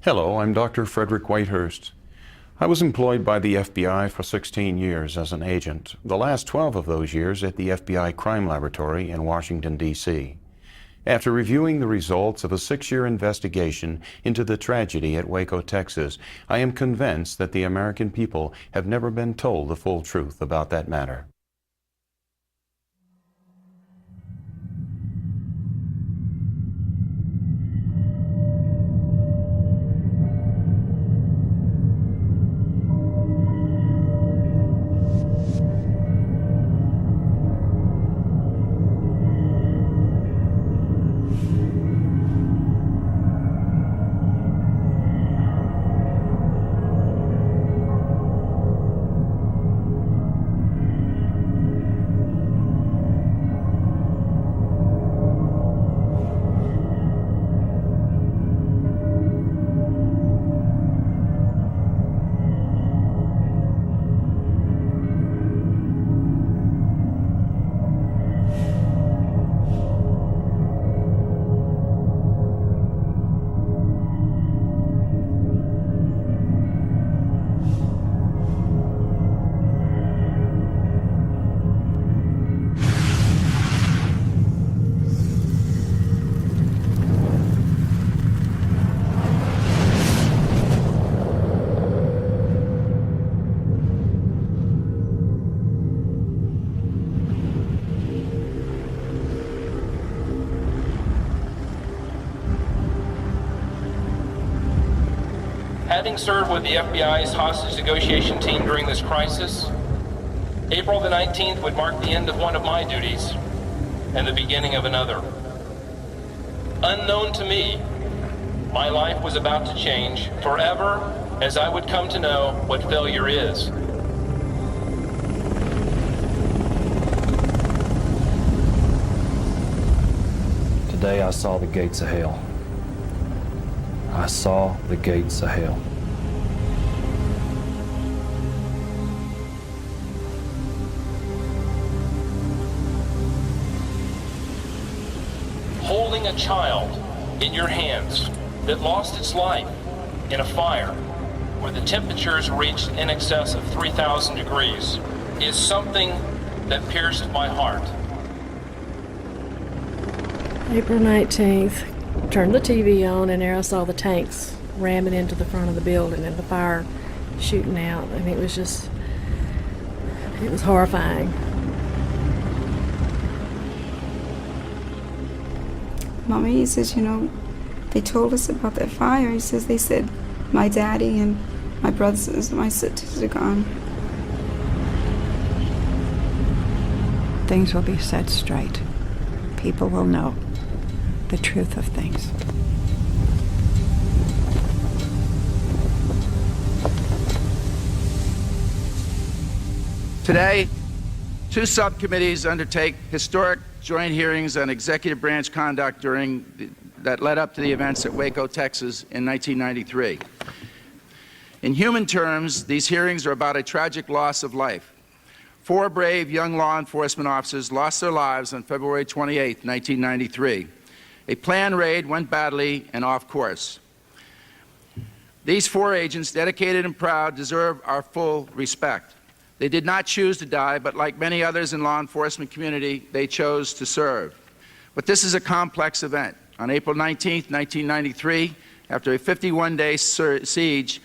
Hello, I'm Dr. Frederick Whitehurst. I was employed by the FBI for 16 years as an agent, the last 12 of those years at the FBI Crime Laboratory in Washington, D.C. After reviewing the results of a 6-year investigation into the tragedy at Waco, Texas, I am convinced that the American people have never been told the full truth about that matter. Having served with the FBI's hostage negotiation team during this crisis, April the 19th would mark the end of one of my duties and the beginning of another. Unknown to me, my life was about to change forever as I would come to know what failure is. Today I saw the gates of hell. I saw the gates of hell. Holding a child in your hands that lost its life in a fire where the temperatures reached in excess of 3,000 degrees is something that pierced my heart. April 19th, turned the TV on, and there I saw the tanks ramming into the front of the building and the fire shooting out. I mean, it was horrifying. Mommy, he says, you know, they told us about that fire. He says, they said my daddy and my brothers and my sisters are gone. Things will be set straight. People will know the truth of things. Today, two subcommittees undertake historic joint hearings on executive branch conduct that led up to the events at Waco, Texas in 1993. In human terms, these hearings are about a tragic loss of life. 4 brave young law enforcement officers lost their lives on February 28, 1993. A planned raid went badly and off course. These 4 agents, dedicated and proud, deserve our full respect. They did not choose to die, but like many others in law enforcement community, they chose to serve. But this is a complex event. On April 19, 1993, after a 51-day siege,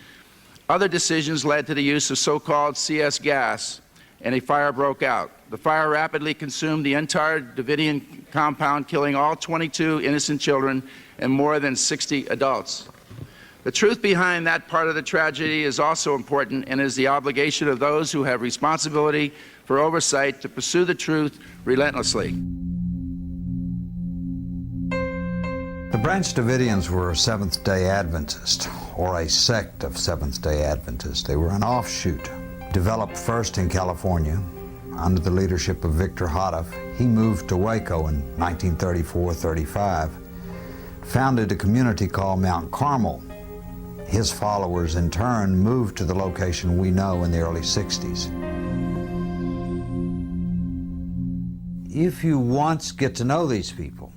other decisions led to the use of so-called CS gas, and a fire broke out. The fire rapidly consumed the entire Davidian compound, killing all 22 innocent children and more than 60 adults. The truth behind that part of the tragedy is also important, and is the obligation of those who have responsibility for oversight to pursue the truth relentlessly. The Branch Davidians were a Seventh-day Adventist, or a sect of Seventh-day Adventists. They were an offshoot, developed first in California under the leadership of Victor Hodoff. He moved to Waco in 1934-35, founded a community called Mount Carmel. His followers, in turn, moved to the location we know in the early 60s. If you once get to know these people,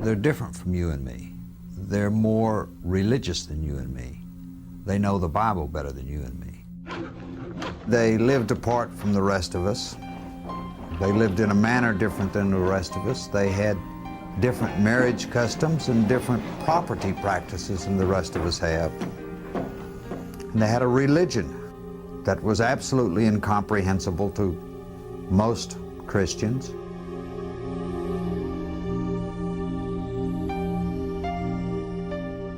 they're different from you and me. they're more religious than you and me. They know the Bible better than you and me. They lived apart from the rest of us. They lived in a manner different than the rest of us. They had different marriage customs and different property practices than the rest of us have. And they had a religion that was absolutely incomprehensible to most Christians.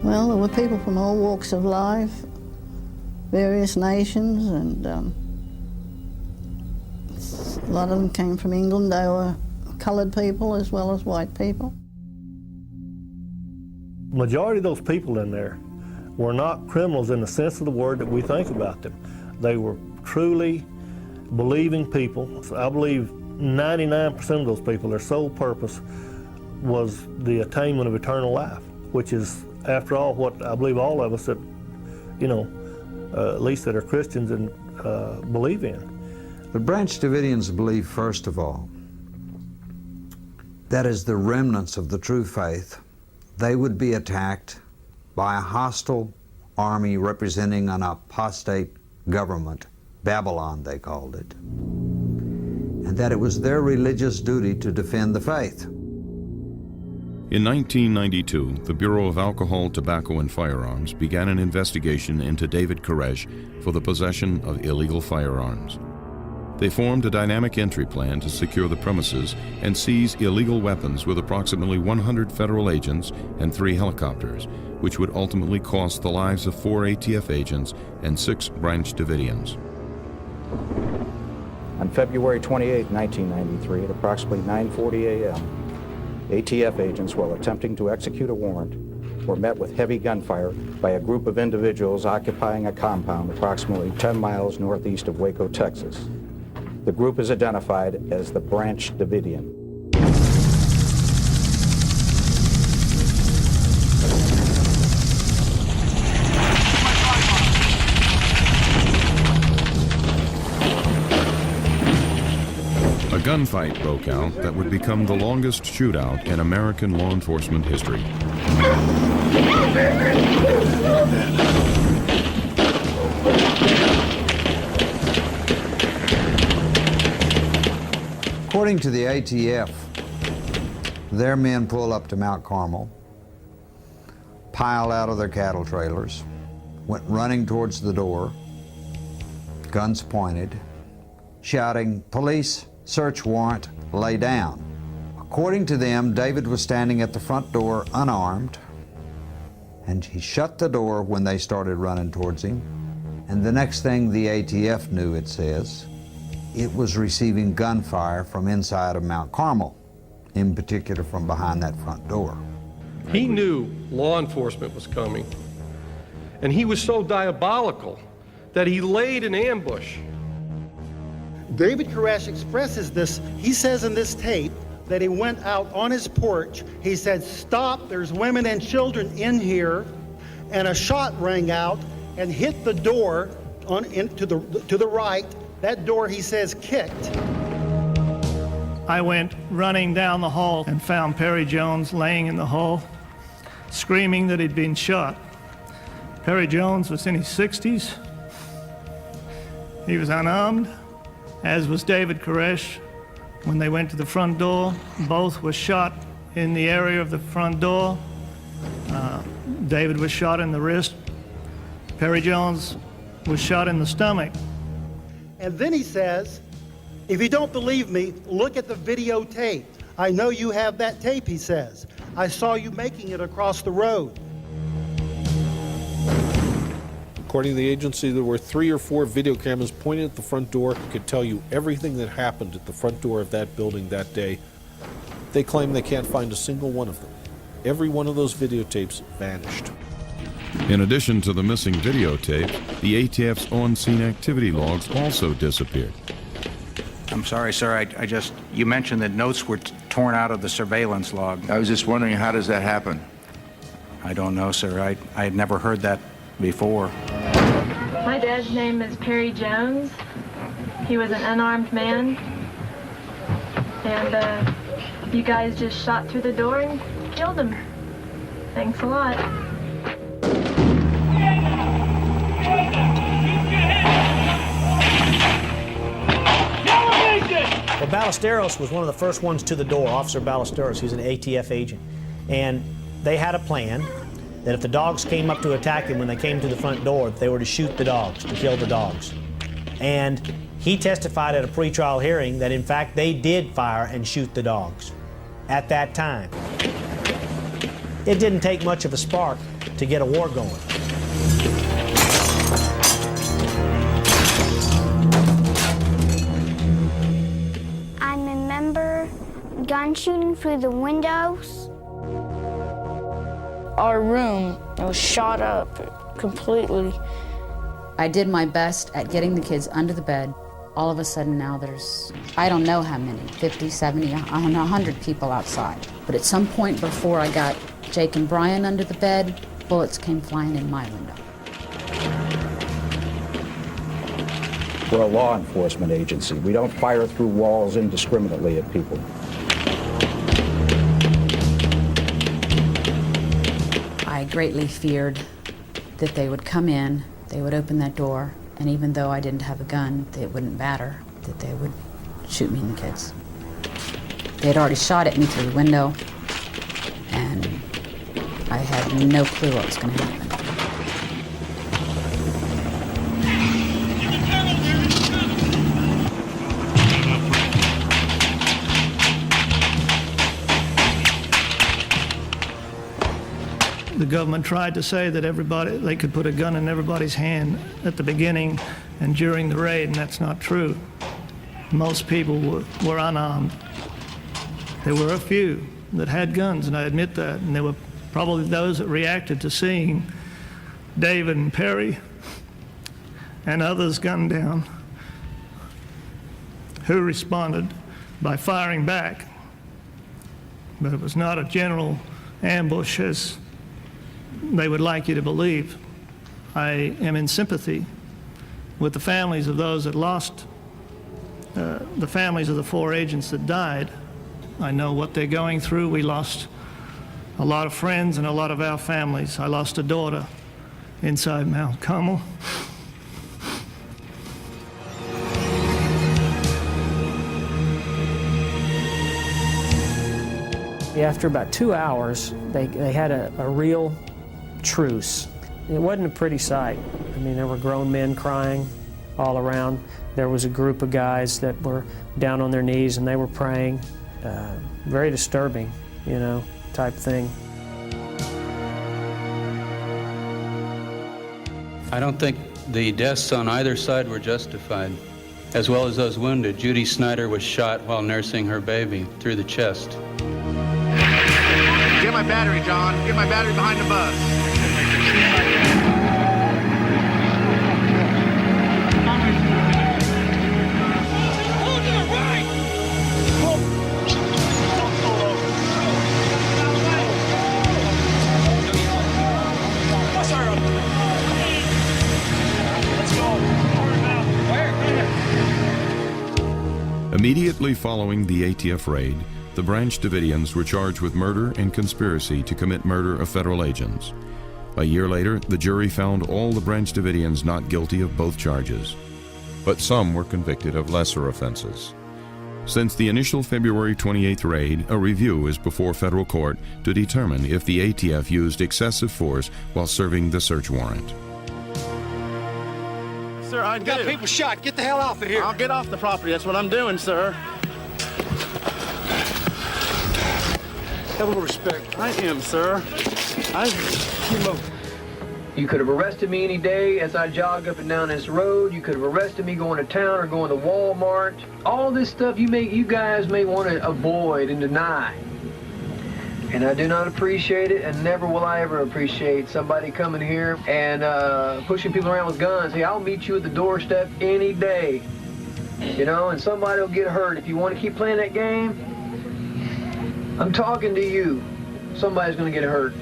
Well, there were people from all walks of life, various nations, and a lot of them came from England. They were colored people as well as white people. Majority of those people in there were not criminals in the sense of the word that we think about them. They were truly believing people. So I believe 99% of those people, their sole purpose was the attainment of eternal life, which is, after all, what I believe all of us that, at least that are Christians and believe in. The Branch Davidians believe, first of all, that as the remnants of the true faith, they would be attacked by a hostile army representing an apostate government, Babylon they called it, and that it was their religious duty to defend the faith. In 1992, the Bureau of Alcohol, Tobacco, and Firearms began an investigation into David Koresh for the possession of illegal firearms. They formed a dynamic entry plan to secure the premises and seize illegal weapons with approximately 100 federal agents and 3 helicopters, which would ultimately cost the lives of 4 ATF agents and 6 Branch Davidians. On February 28, 1993, at approximately 9:40 a.m., ATF agents, while attempting to execute a warrant, were met with heavy gunfire by a group of individuals occupying a compound approximately 10 miles northeast of Waco, Texas. The group is identified as the Branch Davidian. A gunfight broke out that would become the longest shootout in American law enforcement history. According to the ATF, their men pull up to Mount Carmel, piled out of their cattle trailers, went running towards the door, guns pointed, shouting, "Police, search warrant, lay down." According to them, David was standing at the front door unarmed, and he shut the door when they started running towards him. And the next thing the ATF knew, it says, it was receiving gunfire from inside of Mount Carmel, in particular from behind that front door. He knew law enforcement was coming, and he was so diabolical that he laid an ambush. David Koresh expresses this. He says in this tape that he went out on his porch. He said, "Stop, there's women and children in here," and a shot rang out and hit the door to the right. That door, he says, kicked. I went running down the hall and found Perry Jones laying in the hall, screaming that he'd been shot. Perry Jones was in his 60s. He was unarmed, as was David Koresh. When they went to the front door, both were shot in the area of the front door. David was shot in the wrist. Perry Jones was shot in the stomach. And then he says, "If you don't believe me, look at the videotape. I know you have that tape," he says. "I saw you making it across the road." According to the agency, there were 3 or 4 video cameras pointed at the front door. Could tell you everything that happened at the front door of that building that day. They claim they can't find a single one of them. Every one of those videotapes vanished. In addition to the missing videotape, the ATF's on-scene activity logs also disappeared. I'm sorry, sir, you mentioned that notes were torn out of the surveillance log. I was just wondering, how does that happen? I don't know, sir. I had never heard that before. My dad's name is Perry Jones. He was an unarmed man. And you guys just shot through the door and killed him. Thanks a lot. Well, Ballesteros was one of the first ones to the door, Officer Ballesteros. He's an ATF agent. And they had a plan that if the dogs came up to attack him when they came to the front door, they were to shoot the dogs, to kill the dogs. And he testified at a pretrial hearing that, in fact, they did fire and shoot the dogs at that time. It didn't take much of a spark to get a war going. I remember gun shooting through the windows. Our room was shot up completely. I did my best at getting the kids under the bed. All of a sudden now there's, I don't know how many, 50, 70, I don't know, 100 people outside. But at some point before I got Jake and Brian under the bed, bullets came flying in my window. We're a law enforcement agency. We don't fire through walls indiscriminately at people. I greatly feared that they would come in, they would open that door, and even though I didn't have a gun, it wouldn't matter, that they would shoot me and the kids. They had already shot at me through the window, and I had no clue what was going to happen. The government tried to say that they could put a gun in everybody's hand at the beginning and during the raid, and that's not true. Most people were unarmed. There were a few that had guns, and I admit that, and there were probably those that reacted to seeing David and Perry and others gunned down, who responded by firing back. But it was not a general ambush as they would like you to believe. I am in sympathy with the families of those that lost, the families of the 4 agents that died. I know what they're going through. We lost a lot of friends and a lot of our families. I lost a daughter inside Mount Carmel. After about 2 hours, they had a real truce. It wasn't a pretty sight. I mean, there were grown men crying all around. There was a group of guys that were down on their knees and they were praying. Very disturbing, type thing. I don't think the deaths on either side were justified, as well as those wounded. Judy Snyder was shot while nursing her baby through the chest. Get my battery, John. Get my battery behind the bus. Immediately following the ATF raid, the Branch Davidians were charged with murder and conspiracy to commit murder of federal agents. A year later, the jury found all the Branch Davidians not guilty of both charges, but some were convicted of lesser offenses. Since the initial February 28th raid, a review is before federal court to determine if the ATF used excessive force while serving the search warrant. Sir, I got people shot. Get the hell off of here. I'll get off the property. That's what I'm doing, sir. Have a little respect. I am, sir. You could have arrested me any day as I jog up and down this road. You could have arrested me going to town or going to Walmart. All this stuff you guys may want to avoid and deny. And I do not appreciate it, and never will I ever appreciate somebody coming here and pushing people around with guns. Hey, I'll meet you at the doorstep any day. And somebody will get hurt. If you want to keep playing that game, I'm talking to you. Somebody's going to get hurt.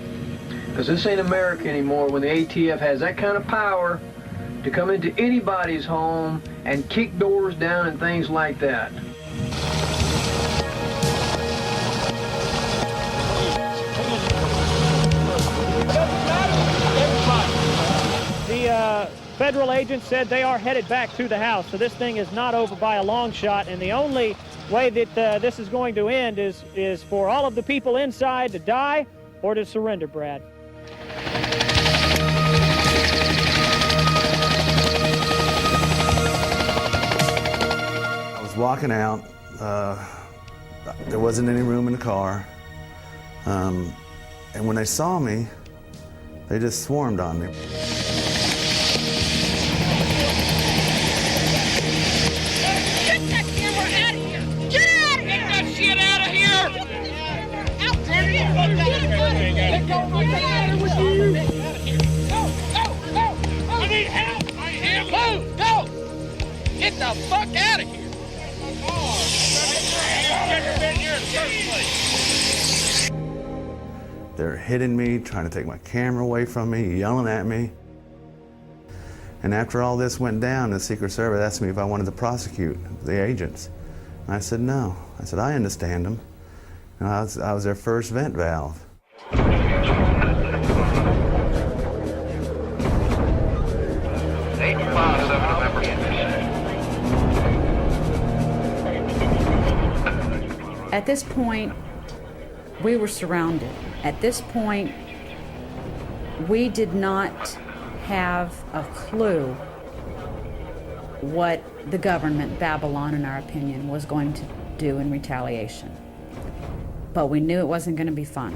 Because this ain't America anymore when the ATF has that kind of power to come into anybody's home and kick doors down and things like that. Federal agents said they are headed back to the house, so this thing is not over by a long shot, and the only way that this is going to end is for all of the people inside to die or to surrender, Brad. I was walking out. There wasn't any room in the car. And when they saw me, they just swarmed on me. Get that camera out of here! Get out of here! Get that shit out of here! Out there! Get out of here! Go! I need help! I am! Go! Get the fuck out of here! They're hitting me, trying to take my camera away from me, yelling at me. And after all this went down, the Secret Service asked me if I wanted to prosecute the agents. And I said no. I said, I understand them. And I was their first vent valve. At this point, we were surrounded. At this point, we did not have a clue what the government, Babylon in our opinion, was going to do in retaliation. But we knew it wasn't going to be fun.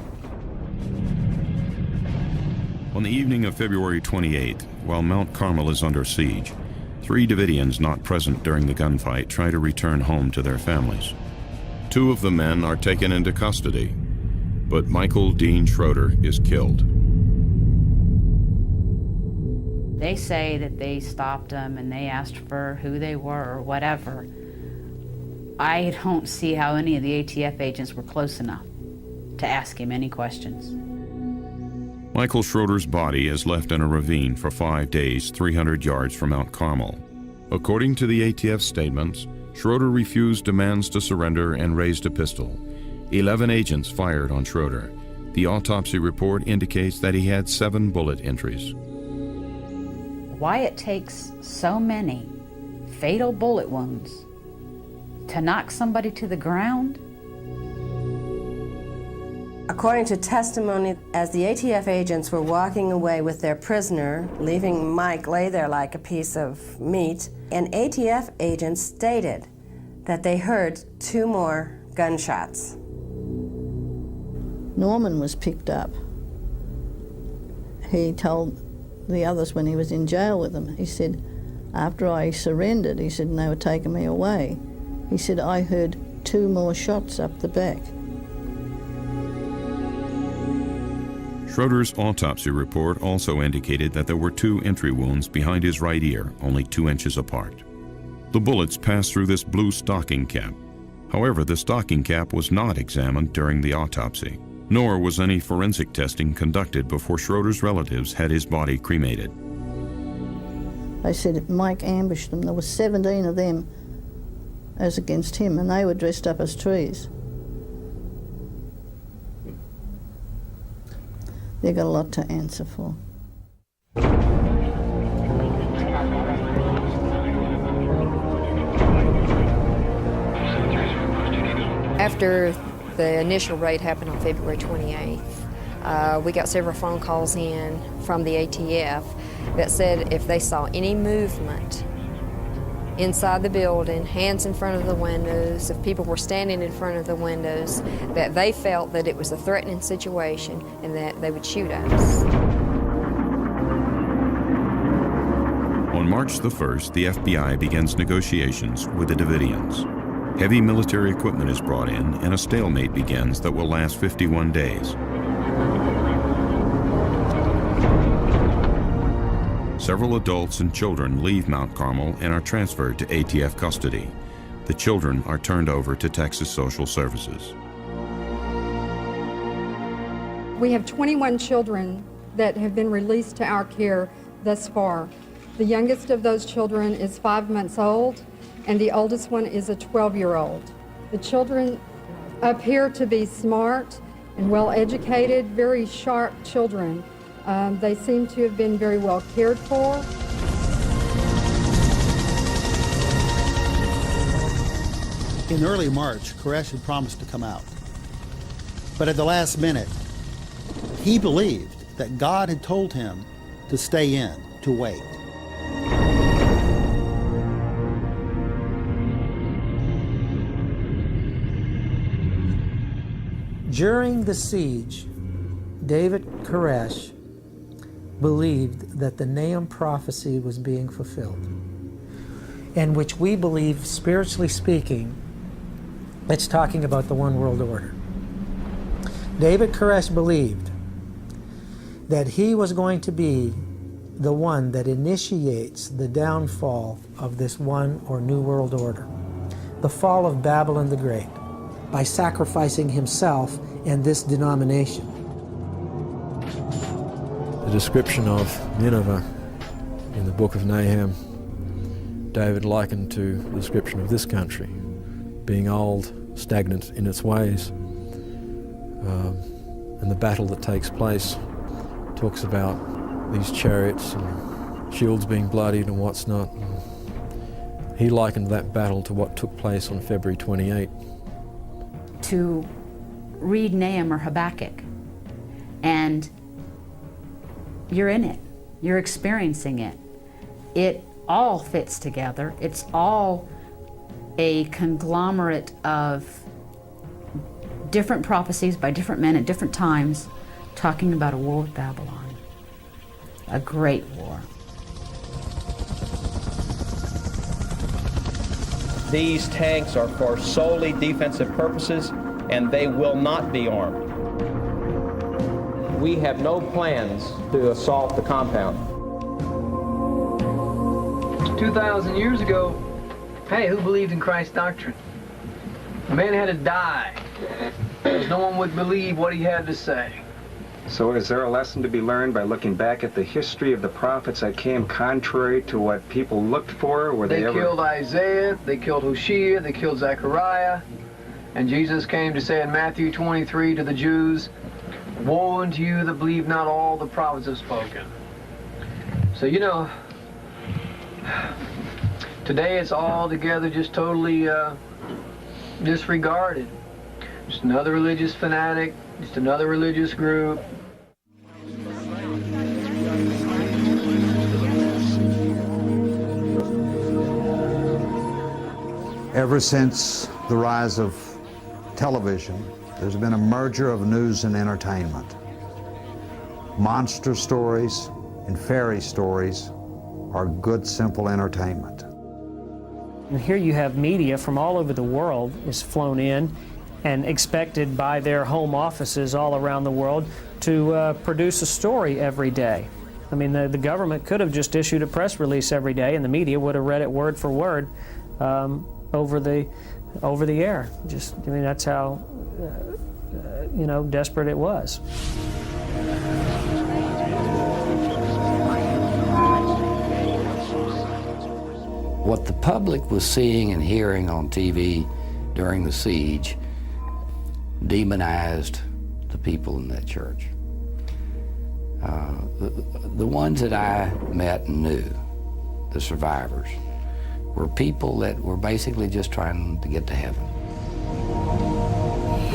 On the evening of February 28th, while Mount Carmel is under siege, 3 Davidians not present during the gunfight try to return home to their families. 2 of the men are taken into custody, but Michael Dean Schroeder is killed. They say that they stopped them and they asked for who they were or whatever. I don't see how any of the ATF agents were close enough to ask him any questions. Michael Schroeder's body is left in a ravine for 5 days, 300 yards from Mount Carmel. According to the ATF statements, Schroeder refused demands to surrender and raised a pistol. 11 agents fired on Schroeder. The autopsy report indicates that he had 7 bullet entries. Why it takes so many fatal bullet wounds to knock somebody to the ground? According to testimony, as the ATF agents were walking away with their prisoner, leaving Mike lay there like a piece of meat, an ATF agent stated that they heard 2 more gunshots. Norman was picked up. He told the others when he was in jail with them, he said, after I surrendered, he said, and they were taking me away, he said, I heard 2 more shots up the back. Schroeder's autopsy report also indicated that there were 2 entry wounds behind his right ear, only 2 inches apart. The bullets passed through this blue stocking cap. However, the stocking cap was not examined during the autopsy, nor was any forensic testing conducted before Schroeder's relatives had his body cremated. They said Mike ambushed them. There were 17 of them as against him, and they were dressed up as trees. They've got a lot to answer for. After the initial raid happened on February 28th, we got several phone calls in from the ATF that said if they saw any movement inside the building, hands in front of the windows, if people were standing in front of the windows, that they felt that it was a threatening situation and that they would shoot us. On March the 1st, the FBI begins negotiations with the Davidians. Heavy military equipment is brought in and a stalemate begins that will last 51 days. Several adults and children leave Mount Carmel and are transferred to ATF custody. The children are turned over to Texas Social Services. We have 21 children that have been released to our care thus far. The youngest of those children is 5 months old, and the oldest one is a 12-year-old. The children appear to be smart and well-educated, very sharp children. They seem to have been very well cared for. In early March, Koresh had promised to come out. But at the last minute, he believed that God had told him to stay in, to wait. During the siege, David Koresh believed that the Nahum prophecy was being fulfilled, and which we believe, spiritually speaking, it's talking about the one world order. David Koresh believed that he was going to be the one that initiates the downfall of this one or new world order, the fall of Babylon the Great, by sacrificing himself and this denomination. The description of Nineveh in the book of Nahum, David likened to the description of this country, being old, stagnant in its ways. And the battle that takes place talks about these chariots and shields being bloodied and what's not. He likened that battle to what took place on February 28. To read Nahum or Habakkuk, and you're in it, you're experiencing it. It all fits together. It's all a conglomerate of different prophecies by different men at different times, talking about a war with Babylon, a great war. These tanks are for solely defensive purposes, and they will not be armed. We have no plans to assault the compound. 2,000 years ago, hey, who believed in Christ's doctrine? A man had to die, because no one would believe what he had to say. So is there a lesson to be learned by looking back at the history of the prophets that came contrary to what people looked for? Were they ever... killed Isaiah, they killed Hosea, they killed Zechariah, and Jesus came to say in Matthew 23 to the Jews, "Woe unto you that believe not all the prophets have spoken." So, you know, today it's all together just totally disregarded. Just another religious fanatic, just another religious group. Ever since the rise of television, there's been a merger of news and entertainment. Monster stories and fairy stories are good, simple entertainment. And here you have media from all over the world is flown in and expected by their home offices all around the world to produce a story every day. I mean, the government could have just issued a press release every day and the media would have read it word for word over the air. Just, I mean, that's how, you know, desperate it was. What the public was seeing and hearing on TV during the siege demonized the people in that church. The ones that I met and knew, the survivors, were people that were basically just trying to get to heaven.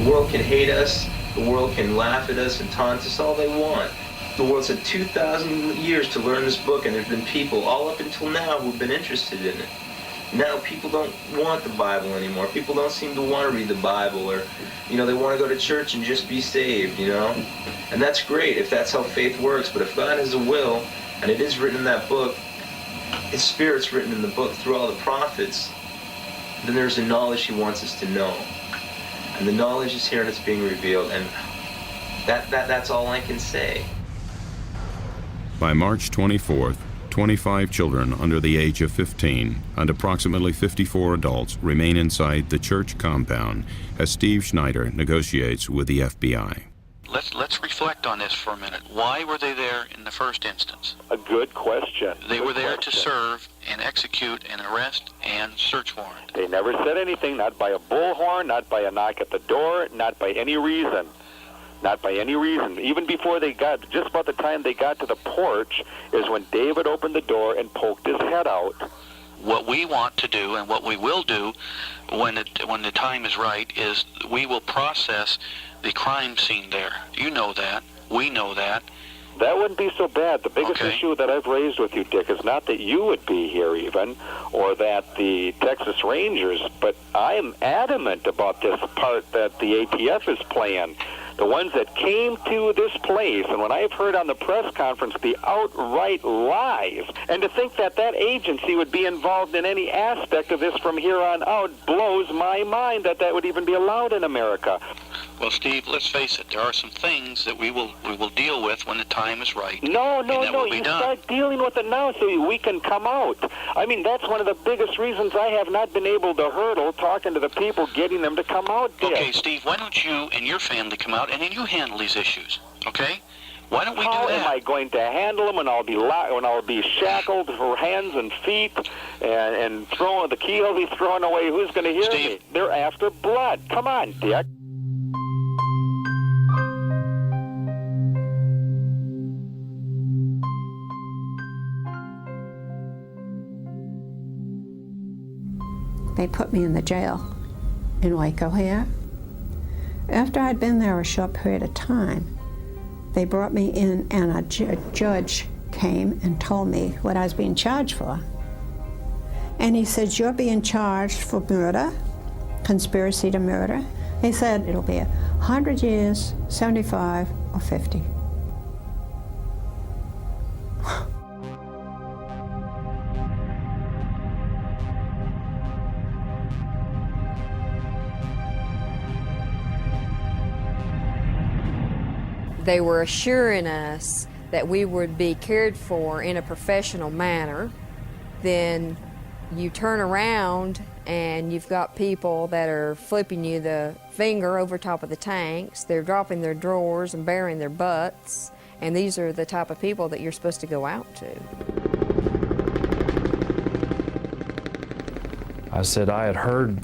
The world can hate us, the world can laugh at us and taunt us all they want. The world's had 2,000 years to learn this book, and there's been people all up until now who've been interested in it. Now people don't want the Bible anymore. People don't seem to want to read the Bible, or, you know, they want to go to church and just be saved, you know? And that's great if that's how faith works, but if God has a will, and it is written in that book, His Spirit's written in the book through all the prophets, then there's a knowledge He wants us to know. And the knowledge is here and it's being revealed, and that's all I can say. By March 24th, 25 children under the age of 15 and approximately 54 adults remain inside the church compound as Steve Schneider negotiates with the FBI. Let's reflect on this for a minute. Why were they there in the first instance? A good question. They were there to serve and execute an arrest and search warrant. They never said anything, not by a bullhorn, not by a knock at the door, not by any reason. Not by any reason. Even before they got, just about the time they got to the porch is when David opened the door and poked his head out What we want to do and what we will do when the time is right is we will process the crime scene there. You know that. We know that. That wouldn't be so bad. The biggest issue that I've raised with you, Dick, is not that you would be here even, or that the Texas Rangers, but I am adamant about this part that the ATF is playing. The ones that came to this place, and when I've heard on the press conference the outright lies, and to think that that agency would be involved in any aspect of this from here on out blows my mind that that would even be allowed in America. Well, Steve, let's face it. There are some things that we will deal with when the time is right. No, you start dealing with it now so we can come out. I mean, that's one of the biggest reasons I have not been able to hurdle talking to the people, getting them to come out, Dick. Okay, Steve, why don't you and your family come out and then you handle these issues, okay? Why don't we do that? How am I going to handle them when I'll be shackled for hands and feet and throwing the key will be thrown away? Who's going to hear me? They're after blood. Come on, Dick. They put me in the jail in Waco here. After I'd been there a short period of time, they brought me in and a judge came and told me what I was being charged for. And he said, you're being charged for murder, conspiracy to murder. He said, it'll be 100 years, 75, or 50. They were assuring us that we would be cared for in a professional manner. Then you turn around and you've got people that are flipping you the finger over top of the tanks. They're dropping their drawers and baring their butts. And these are the type of people that you're supposed to go out to. I said I had heard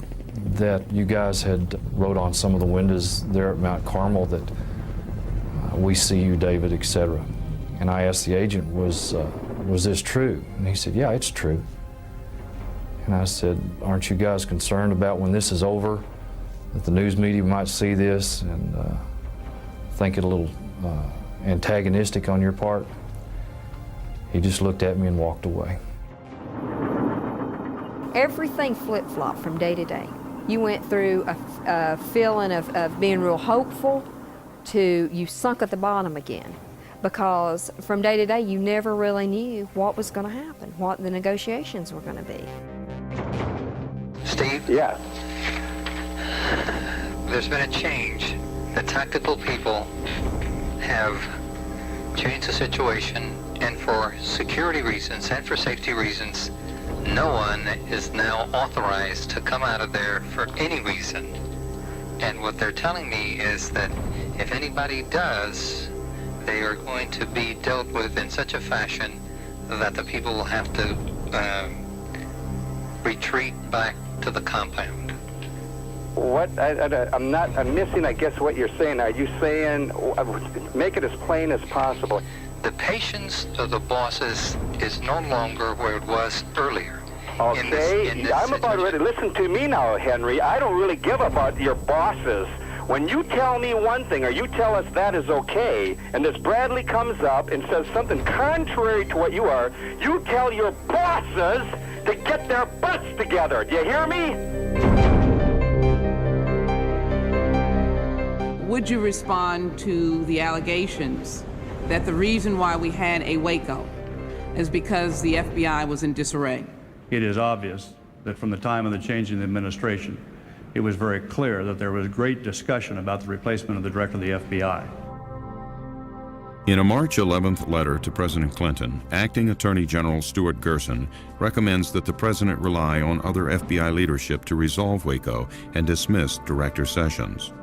that you guys had wrote on some of the windows there at Mount Carmel that we see you, David, etc. And I asked the agent, was this true? And he said, yeah, it's true. And I said, aren't you guys concerned about when this is over, that the news media might see this and think it a little antagonistic on your part? He just looked at me and walked away. Everything flip-flopped from day to day. You went through a feeling of being real hopeful to you sunk at the bottom again, because from day to day you never really knew what was going to happen, what the negotiations were going to be. Steve? Yeah. There's been a change. The tactical people have changed the situation, and for security reasons and for safety reasons, no one is now authorized to come out of there for any reason. And what they're telling me is that if anybody does, they are going to be dealt with in such a fashion that the people will have to retreat back to the compound. What? I'm missing, I guess, what you're saying. Are you saying, make it as plain as possible? The patience of the bosses is no longer where it was earlier. Okay, I'm about ready. Listen to me now, Henry. I don't really give about your bosses. When you tell me one thing, or you tell us that is okay, and this Bradley comes up and says something contrary to what you are, you tell your bosses to get their butts together. Do you hear me? Would you respond to the allegations that the reason why we had a Waco is because the FBI was in disarray? It is obvious that from the time of the change in the administration, it was very clear that there was great discussion about the replacement of the director of the FBI. In a March 11th letter to President Clinton, Acting Attorney General Stuart Gerson recommends that the president rely on other FBI leadership to resolve Waco and dismiss Director Sessions.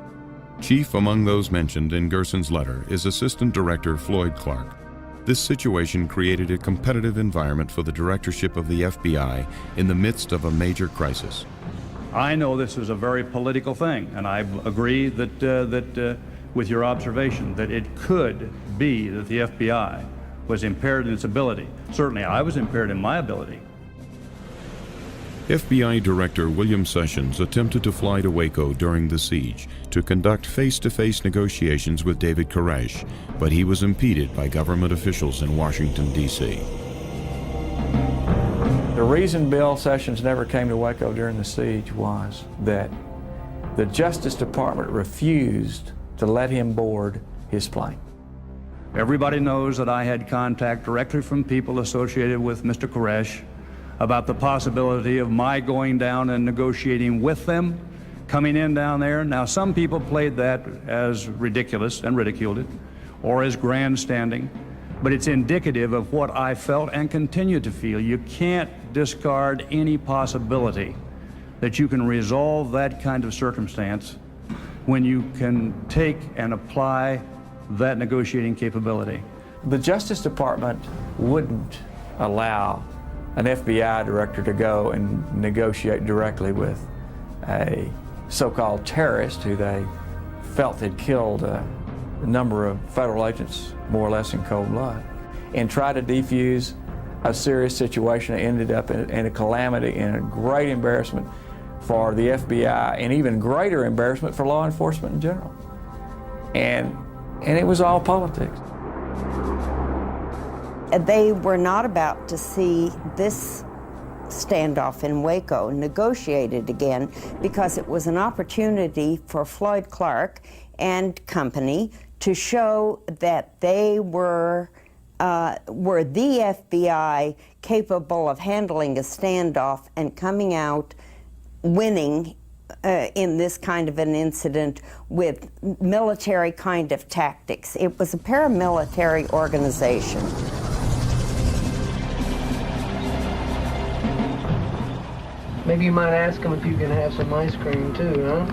Chief among those mentioned in Gerson's letter is Assistant Director Floyd Clark. This situation created a competitive environment for the directorship of the FBI in the midst of a major crisis. I know this is a very political thing, and I agree that with your observation that it could be that the FBI was impaired in its ability. Certainly I was impaired in my ability. FBI Director William Sessions attempted to fly to Waco during the siege to conduct face-to-face negotiations with David Koresh, but he was impeded by government officials in Washington, D.C. The reason Bill Sessions never came to Waco during the siege was that the Justice Department refused to let him board his plane. Everybody knows that I had contact directly from people associated with Mr. Koresh about the possibility of my going down and negotiating with them, coming in down there. Now, some people played that as ridiculous and ridiculed it, or as grandstanding, but it's indicative of what I felt and continue to feel. You can't discard any possibility that you can resolve that kind of circumstance when you can take and apply that negotiating capability. The Justice Department wouldn't allow an FBI director to go and negotiate directly with a so-called terrorist who they felt had killed a number of federal agents, more or less in cold blood, and try to defuse a serious situation that ended up in a calamity and a great embarrassment for the FBI and even greater embarrassment for law enforcement in general. And it was all politics. They were not about to see this standoff in Waco negotiated again because it was an opportunity for Floyd Clark and company to show that they were the FBI capable of handling a standoff and coming out winning in this kind of an incident with military kind of tactics. It was a paramilitary organization. Maybe you might ask them if you can have some ice cream too, huh?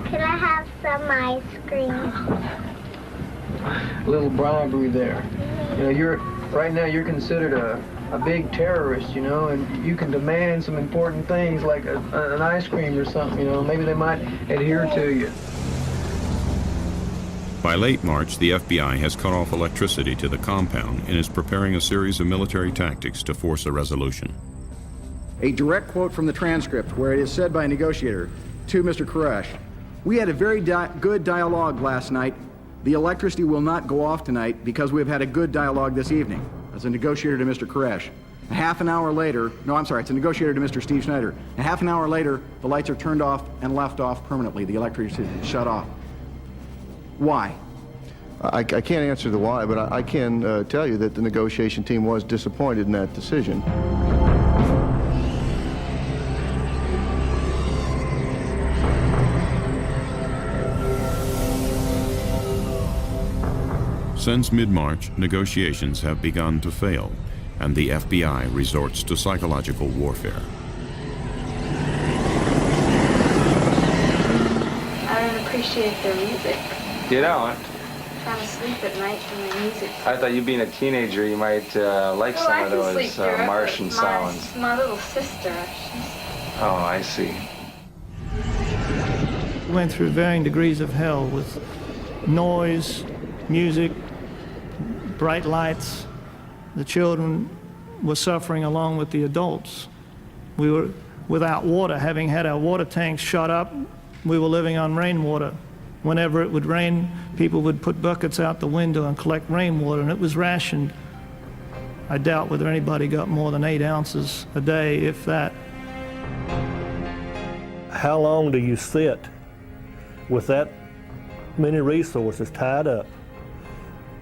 Could I have some ice cream? A little bribery there. You know, right now you're considered a big terrorist, you know, and you can demand some important things like an ice cream or something, you know. Maybe they might adhere to you. By late March, the FBI has cut off electricity to the compound and is preparing a series of military tactics to force a resolution. A direct quote from the transcript where it is said by a negotiator to Mr. Koresh, "We had a very good dialogue last night. The electricity will not go off tonight because we have had a good dialogue this evening." As a negotiator to Mr. Koresh. A half an hour later, no, I'm sorry, it's a negotiator to Mr. Steve Schneider. A half an hour later, the lights are turned off and left off permanently. The electricity is shut off. Why? I can't answer the why, but I can tell you that the negotiation team was disappointed in that decision. Since mid-March, negotiations have begun to fail, and the FBI resorts to psychological warfare. I don't appreciate their music. You don't? I'm trying to sleep at night from the music. I thought you being a teenager, you might like some of those Martian sounds. My little sister. Oh, I see. We went through varying degrees of hell with noise, music, bright lights. The children were suffering along with the adults. We were without water, having had our water tanks shut up. We were living on rainwater. Whenever it would rain, people would put buckets out the window and collect rainwater, and it was rationed. I doubt whether anybody got more than 8 ounces a day, if that. How long do you sit with that many resources tied up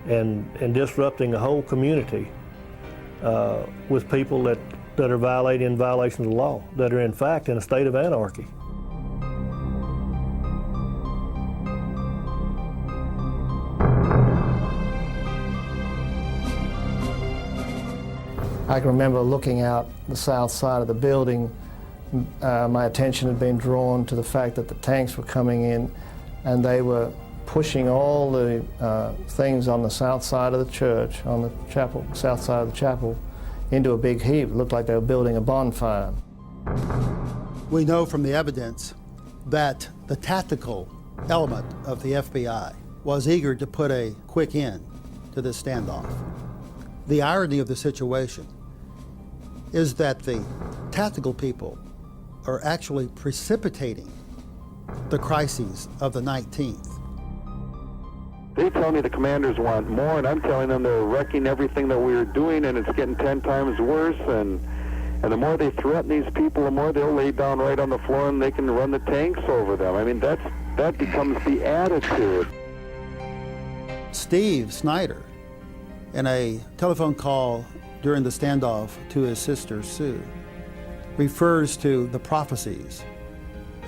and disrupting a whole community with people that are violating violations of the law, that are in fact in a state of anarchy? I can remember looking out the south side of the building. My attention had been drawn to the fact that the tanks were coming in and they were pushing all the things on the south side of the church, on the chapel, south side of the chapel, into a big heap. It looked like they were building a bonfire. We know from the evidence that the tactical element of the FBI was eager to put a quick end to this standoff. The irony of the situation is that the tactical people are actually precipitating the crises of the 19th. They tell me the commanders want more, and I'm telling them they're wrecking everything that we're doing, and it's getting 10 times worse. And the more they threaten these people, the more they'll lay down right on the floor, and they can run the tanks over them. I mean, that becomes the attitude. Steve Snyder, in a telephone call during the standoff to his sister Sue, refers to the prophecies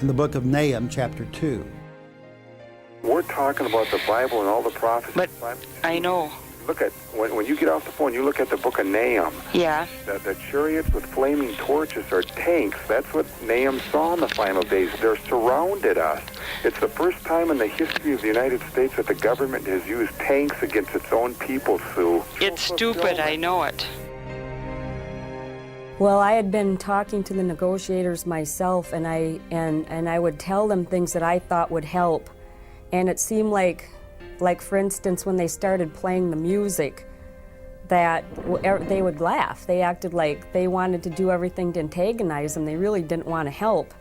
in the book of Nahum, chapter 2. We're talking about the Bible and all the prophecies. But I know. Look at, when you get off the phone, you look at the book of Nahum. Yeah. The chariots with flaming torches are tanks. That's what Nahum saw in the final days. They're surrounded us. It's the first time in the history of the United States that the government has used tanks against its own people, Sue. It's stupid, I know it. Well, I had been talking to the negotiators myself, and I would tell them things that I thought would help. And it seemed like for instance, when they started playing the music, that they would laugh. They acted like they wanted to do everything to antagonize them. They really didn't want to help.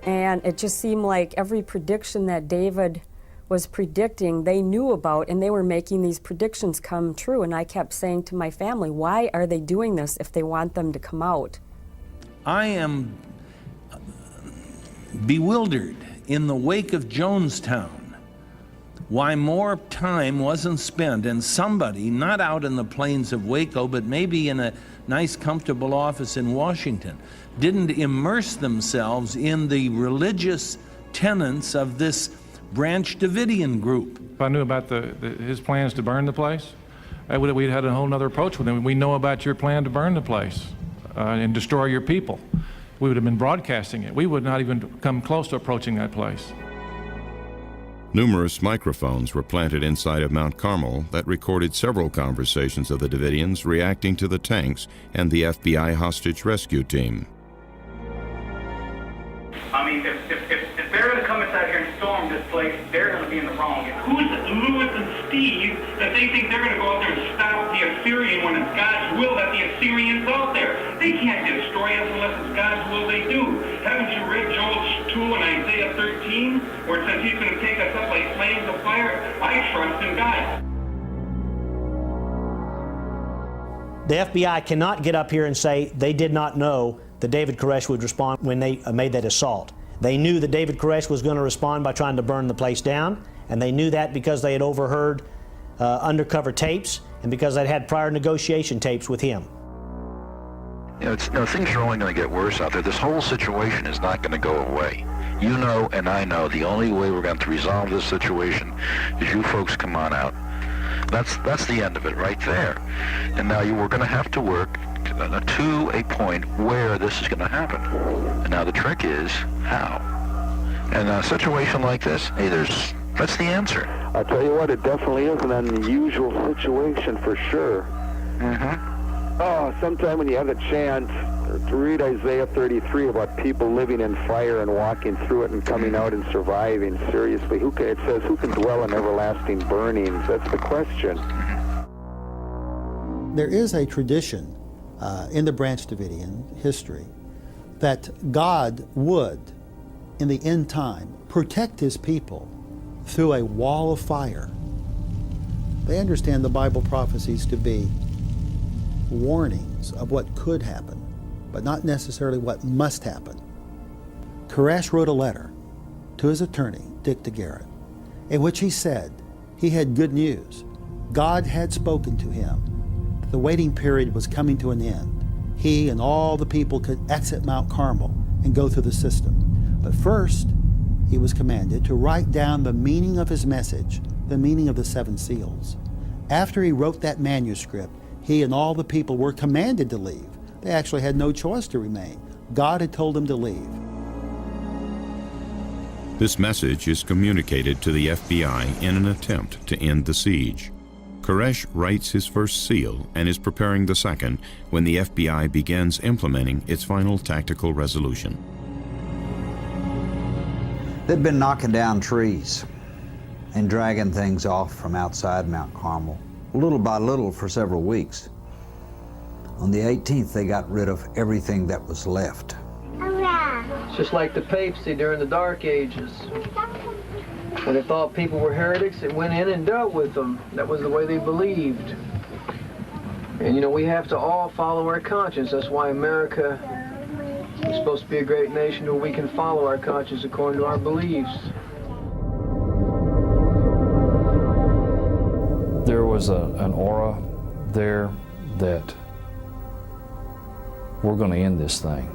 And it just seemed like every prediction that David was predicting, they knew about, and they were making these predictions come true. And I kept saying to my family, why are they doing this if they want them to come out? I am bewildered in the wake of Jonestown why more time wasn't spent, and somebody, not out in the plains of Waco, but maybe in a nice, comfortable office in Washington, didn't immerse themselves in the religious tenets of this Branch Davidian group. If I knew about his plans to burn the place, we'd had a whole other approach with him. We know about your plan to burn the place and destroy your people. We would have been broadcasting it. We would not even come close to approaching that place. Numerous microphones were planted inside of Mount Carmel that recorded several conversations of the Davidians reacting to the tanks and the FBI hostage rescue team. I mean, if they're going to come inside here and storm this place, they're going to be in the wrong. Who's Louis and Steve that they think they're going to go out there and stop the Assyrian when it's God's will that the Assyrian's out there? They can't destroy us unless it's God's will they do. Haven't you read Joel 2 and Isaiah 13, where it says he's going to take us up like flames of fire? I trust in God. The FBI cannot get up here and say they did not know that David Koresh would respond when they made that assault. They knew that David Koresh was going to respond by trying to burn the place down, and they knew that because they had overheard undercover tapes and because they'd had prior negotiation tapes with him. Things are only going to get worse out there. This whole situation is not going to go away. You know and I know the only way we're going to resolve this situation is you folks come on out. That's the end of it right there. And now we're going to have to work to a point where this is going to happen. And now the trick is how. And a situation like this, hey, that's the answer. I'll tell you what, it definitely is an unusual situation for sure. Oh, sometime when you have the chance, read Isaiah 33 about people living in fire and walking through it and coming out and surviving. Seriously, it says, who can dwell in everlasting burnings? That's the question. There is a tradition in the Branch Davidian history that God would, in the end time, protect his people through a wall of fire. They understand the Bible prophecies to be warnings of what could happen, but not necessarily what must happen. Koresh wrote a letter to his attorney, Dick DeGarrett, in which he said he had good news. God had spoken to him. The waiting period was coming to an end. He and all the people could exit Mount Carmel and go through the system. But first, he was commanded to write down the meaning of his message, the meaning of the 7 seals. After he wrote that manuscript, he and all the people were commanded to leave. They actually had no choice to remain. God had told them to leave. This message is communicated to the FBI in an attempt to end the siege. Koresh writes his first seal and is preparing the second when the FBI begins implementing its final tactical resolution. They'd been knocking down trees and dragging things off from outside Mount Carmel, little by little for several weeks. On the 18th, they got rid of everything that was left. It's just like the papacy during the Dark Ages. When they thought people were heretics, it went in and dealt with them. That was the way they believed. And you know, we have to all follow our conscience. That's why America is supposed to be a great nation where we can follow our conscience according to our beliefs. There was an aura there that we're going to end this thing.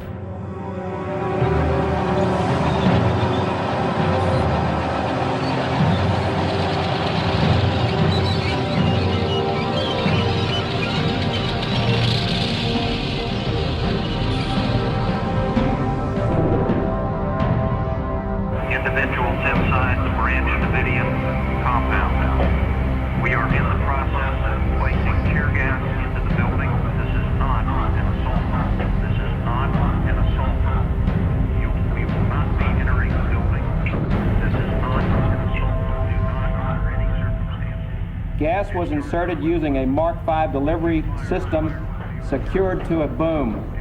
Individuals inside the Branch Davidian Compound. We are in the process of placing tear gas into the building. This is not an assault. This is not an assault. We will not be entering the building. This is not an assault. Do not, under any circumstances. Gas was inserted using a Mark V delivery system secured to a boom.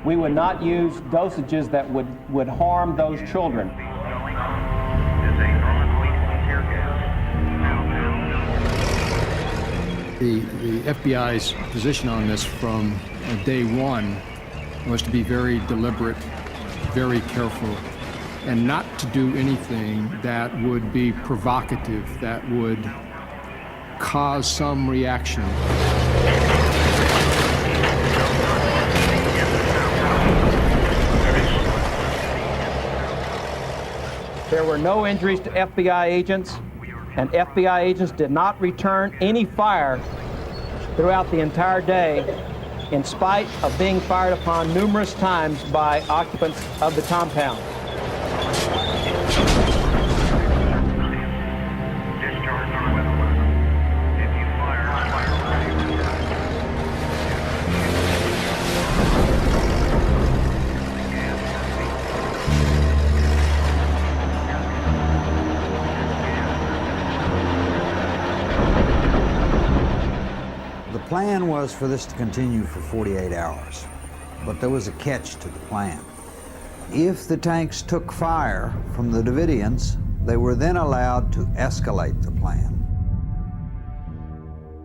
We would not use dosages that would harm those children. The FBI's position on this from day one was to be very deliberate, very careful, and not to do anything that would be provocative, that would cause some reaction. There were no injuries to FBI agents, and FBI agents did not return any fire throughout the entire day, in spite of being fired upon numerous times by occupants of the compound. The plan was for this to continue for 48 hours, but there was a catch to the plan. If the tanks took fire from the Davidians, they were then allowed to escalate the plan.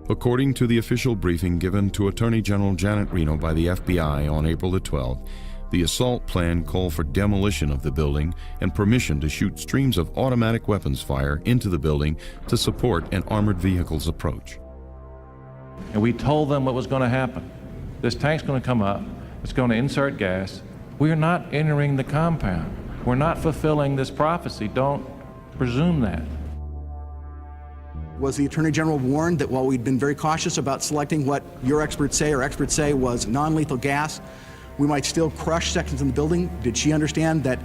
According to the official briefing given to Attorney General Janet Reno by the FBI on April the 12th, the assault plan called for demolition of the building and permission to shoot streams of automatic weapons fire into the building to support an armored vehicle's approach. And we told them what was going to happen. This tank's going to come up, it's going to insert gas. We're not entering the compound. We're not fulfilling this prophecy. Don't presume that. Was the Attorney General warned that while we'd been very cautious about selecting what your experts say was non-lethal gas, we might still crush sections in the building? Did she understand that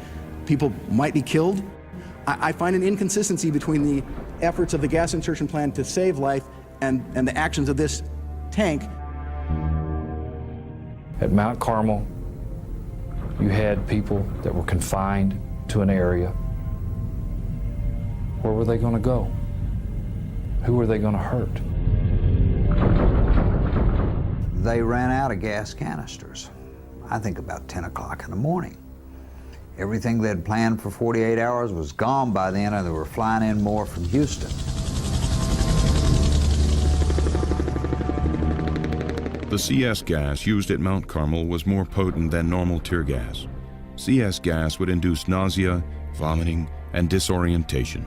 people might be killed? I find an inconsistency between the efforts of the gas insertion plan to save life and the actions of this tank. At Mount Carmel, you had people that were confined to an area. Where were they going to go? Who were they going to hurt? They ran out of gas canisters, I think about 10 o'clock in the morning. Everything they'd planned for 48 hours was gone by then, and they were flying in more from Houston. The CS gas used at Mount Carmel was more potent than normal tear gas. CS gas would induce nausea, vomiting, and disorientation.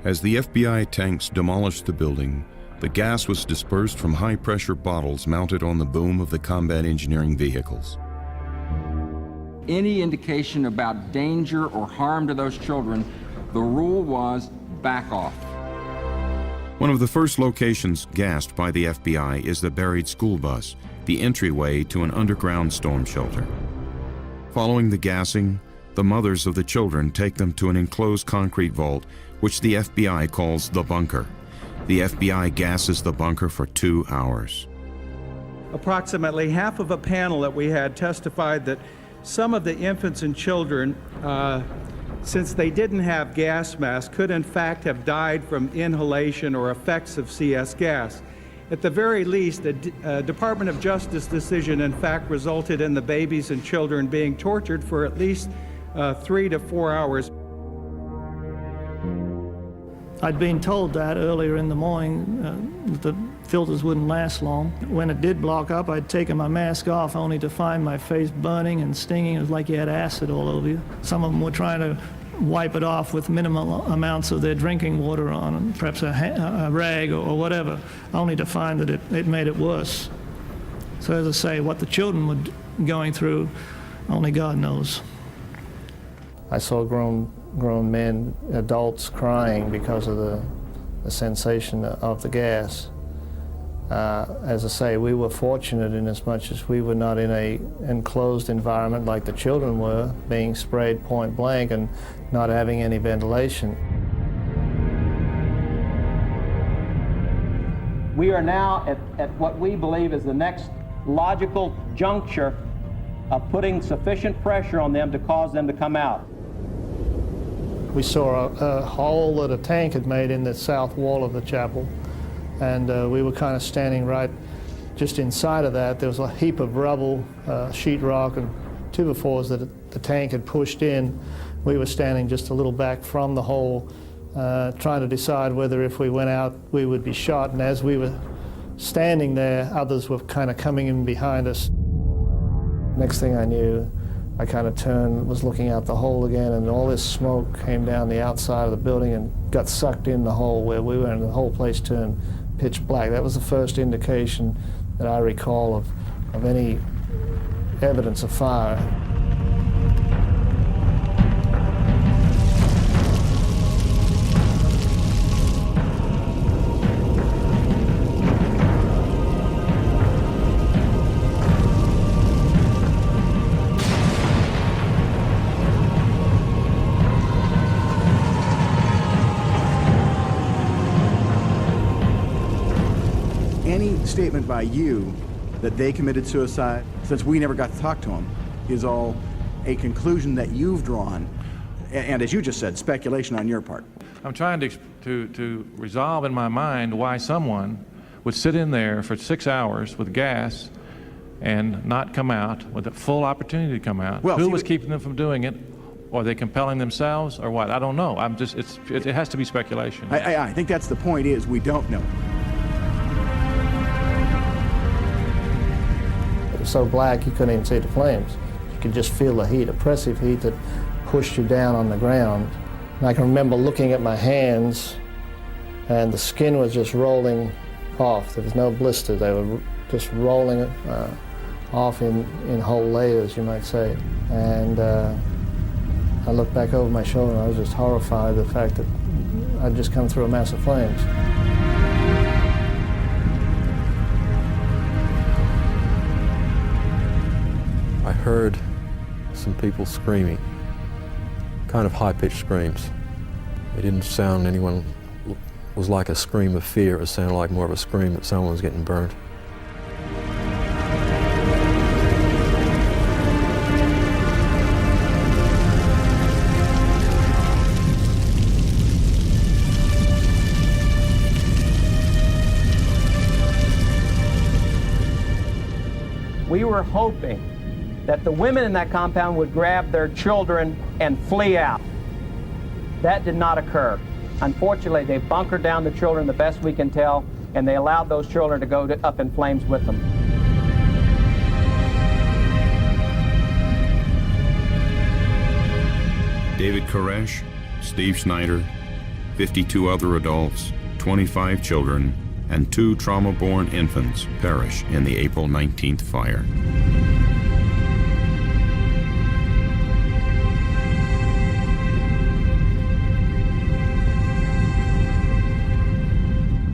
As the FBI tanks demolished the building, the gas was dispersed from high-pressure bottles mounted on the boom of the combat engineering vehicles. Any indication about danger or harm to those children, the rule was back off. One of the first locations gassed by the FBI is the buried school bus, the entryway to an underground storm shelter. Following the gassing, the mothers of the children take them to an enclosed concrete vault, which the FBI calls the bunker. The FBI gasses the bunker for 2 hours. Approximately half of a panel that we had testified that some of the infants and children, since they didn't have gas masks, could in fact have died from inhalation or effects of CS gas. At the very least, the Department of Justice decision in fact resulted in the babies and children being tortured for at least 3 to 4 hours. I'd been told that earlier in the morning, that the filters wouldn't last long. When it did block up, I'd taken my mask off only to find my face burning and stinging. It was like you had acid all over you. Some of them were trying to wipe it off with minimal amounts of their drinking water on, perhaps a rag or whatever, only to find that it made it worse. So as I say, what the children were going through, only God knows. I saw grown men, adults, crying because of the sensation of the gas. As I say, we were fortunate in as much as we were not in an enclosed environment like the children were, being sprayed point blank and not having any ventilation. We are now at what we believe is the next logical juncture of putting sufficient pressure on them to cause them to come out. We saw a hole that a tank had made in the south wall of the chapel, and we were kind of standing right just inside of that. There was a heap of rubble, sheetrock, and 2x4s that the tank had pushed in. We were standing just a little back from the hole, trying to decide whether if we went out we would be shot, and as we were standing there, others were kind of coming in behind us. Next thing I knew, I kind of turned, was looking out the hole again, and all this smoke came down the outside of the building and got sucked in the hole where we were, and the whole place turned pitch black. That was the first indication that I recall of any evidence of fire. Any statement by you that they committed suicide, since we never got to talk to them, is all a conclusion that you've drawn, and as you just said, speculation on your part. I'm trying to resolve in my mind why someone would sit in there for 6 hours with gas and not come out with a full opportunity to come out. Well, who was keeping them from doing it? Are they compelling themselves or what? I don't know. It has to be speculation. I think that's the point, is we don't know. It was so black you couldn't even see the flames. You could just feel the heat, oppressive heat that pushed you down on the ground. And I can remember looking at my hands, and the skin was just rolling off. There was no blister. They were just rolling off in whole layers, you might say. And I looked back over my shoulder, and I was just horrified at the fact that I'd just come through a mass of flames. I heard some people screaming, kind of high-pitched screams. It didn't sound was like a scream of fear. It sounded like more of a scream that someone was getting burnt. We were hoping that the women in that compound would grab their children and flee out. That did not occur. Unfortunately, they bunkered down the children the best we can tell, and they allowed those children to go up in flames with them. David Koresh, Steve Snyder, 52 other adults, 25 children, and 2 trauma-born infants perish in the April 19th fire.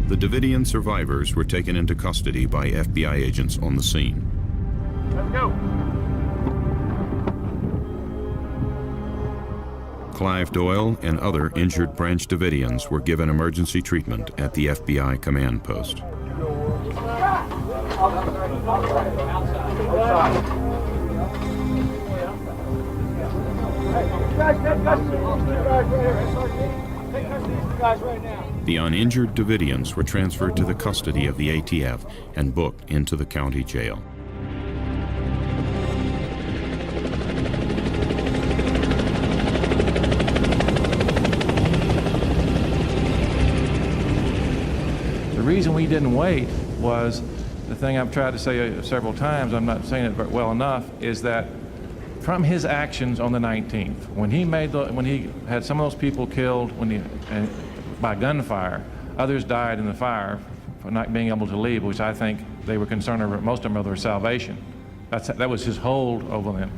The Davidian survivors were taken into custody by FBI agents on the scene. Let's go. Clive Doyle and other injured Branch Davidians were given emergency treatment at the FBI command post. Take custody of these guys right now. The uninjured Davidians were transferred to the custody of the ATF and booked into the county jail. The reason we didn't wait was the thing I've tried to say several times, I'm not saying it well enough, is that from his actions on the 19th, when he had some of those people killed by gunfire, others died in the fire for not being able to leave, which I think they were concerned over, most of them, of their salvation. That was his hold over them,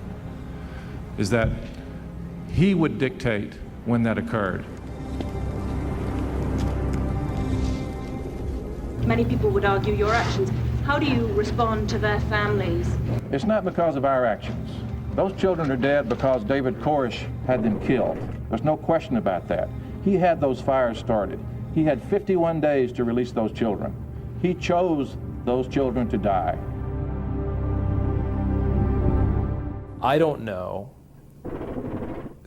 is that he would dictate when that occurred. Many people would argue your actions. How do you respond to their families? It's not because of our actions. Those children are dead because David Koresh had them killed. There's no question about that. He had those fires started. He had 51 days to release those children. He chose those children to die. I don't know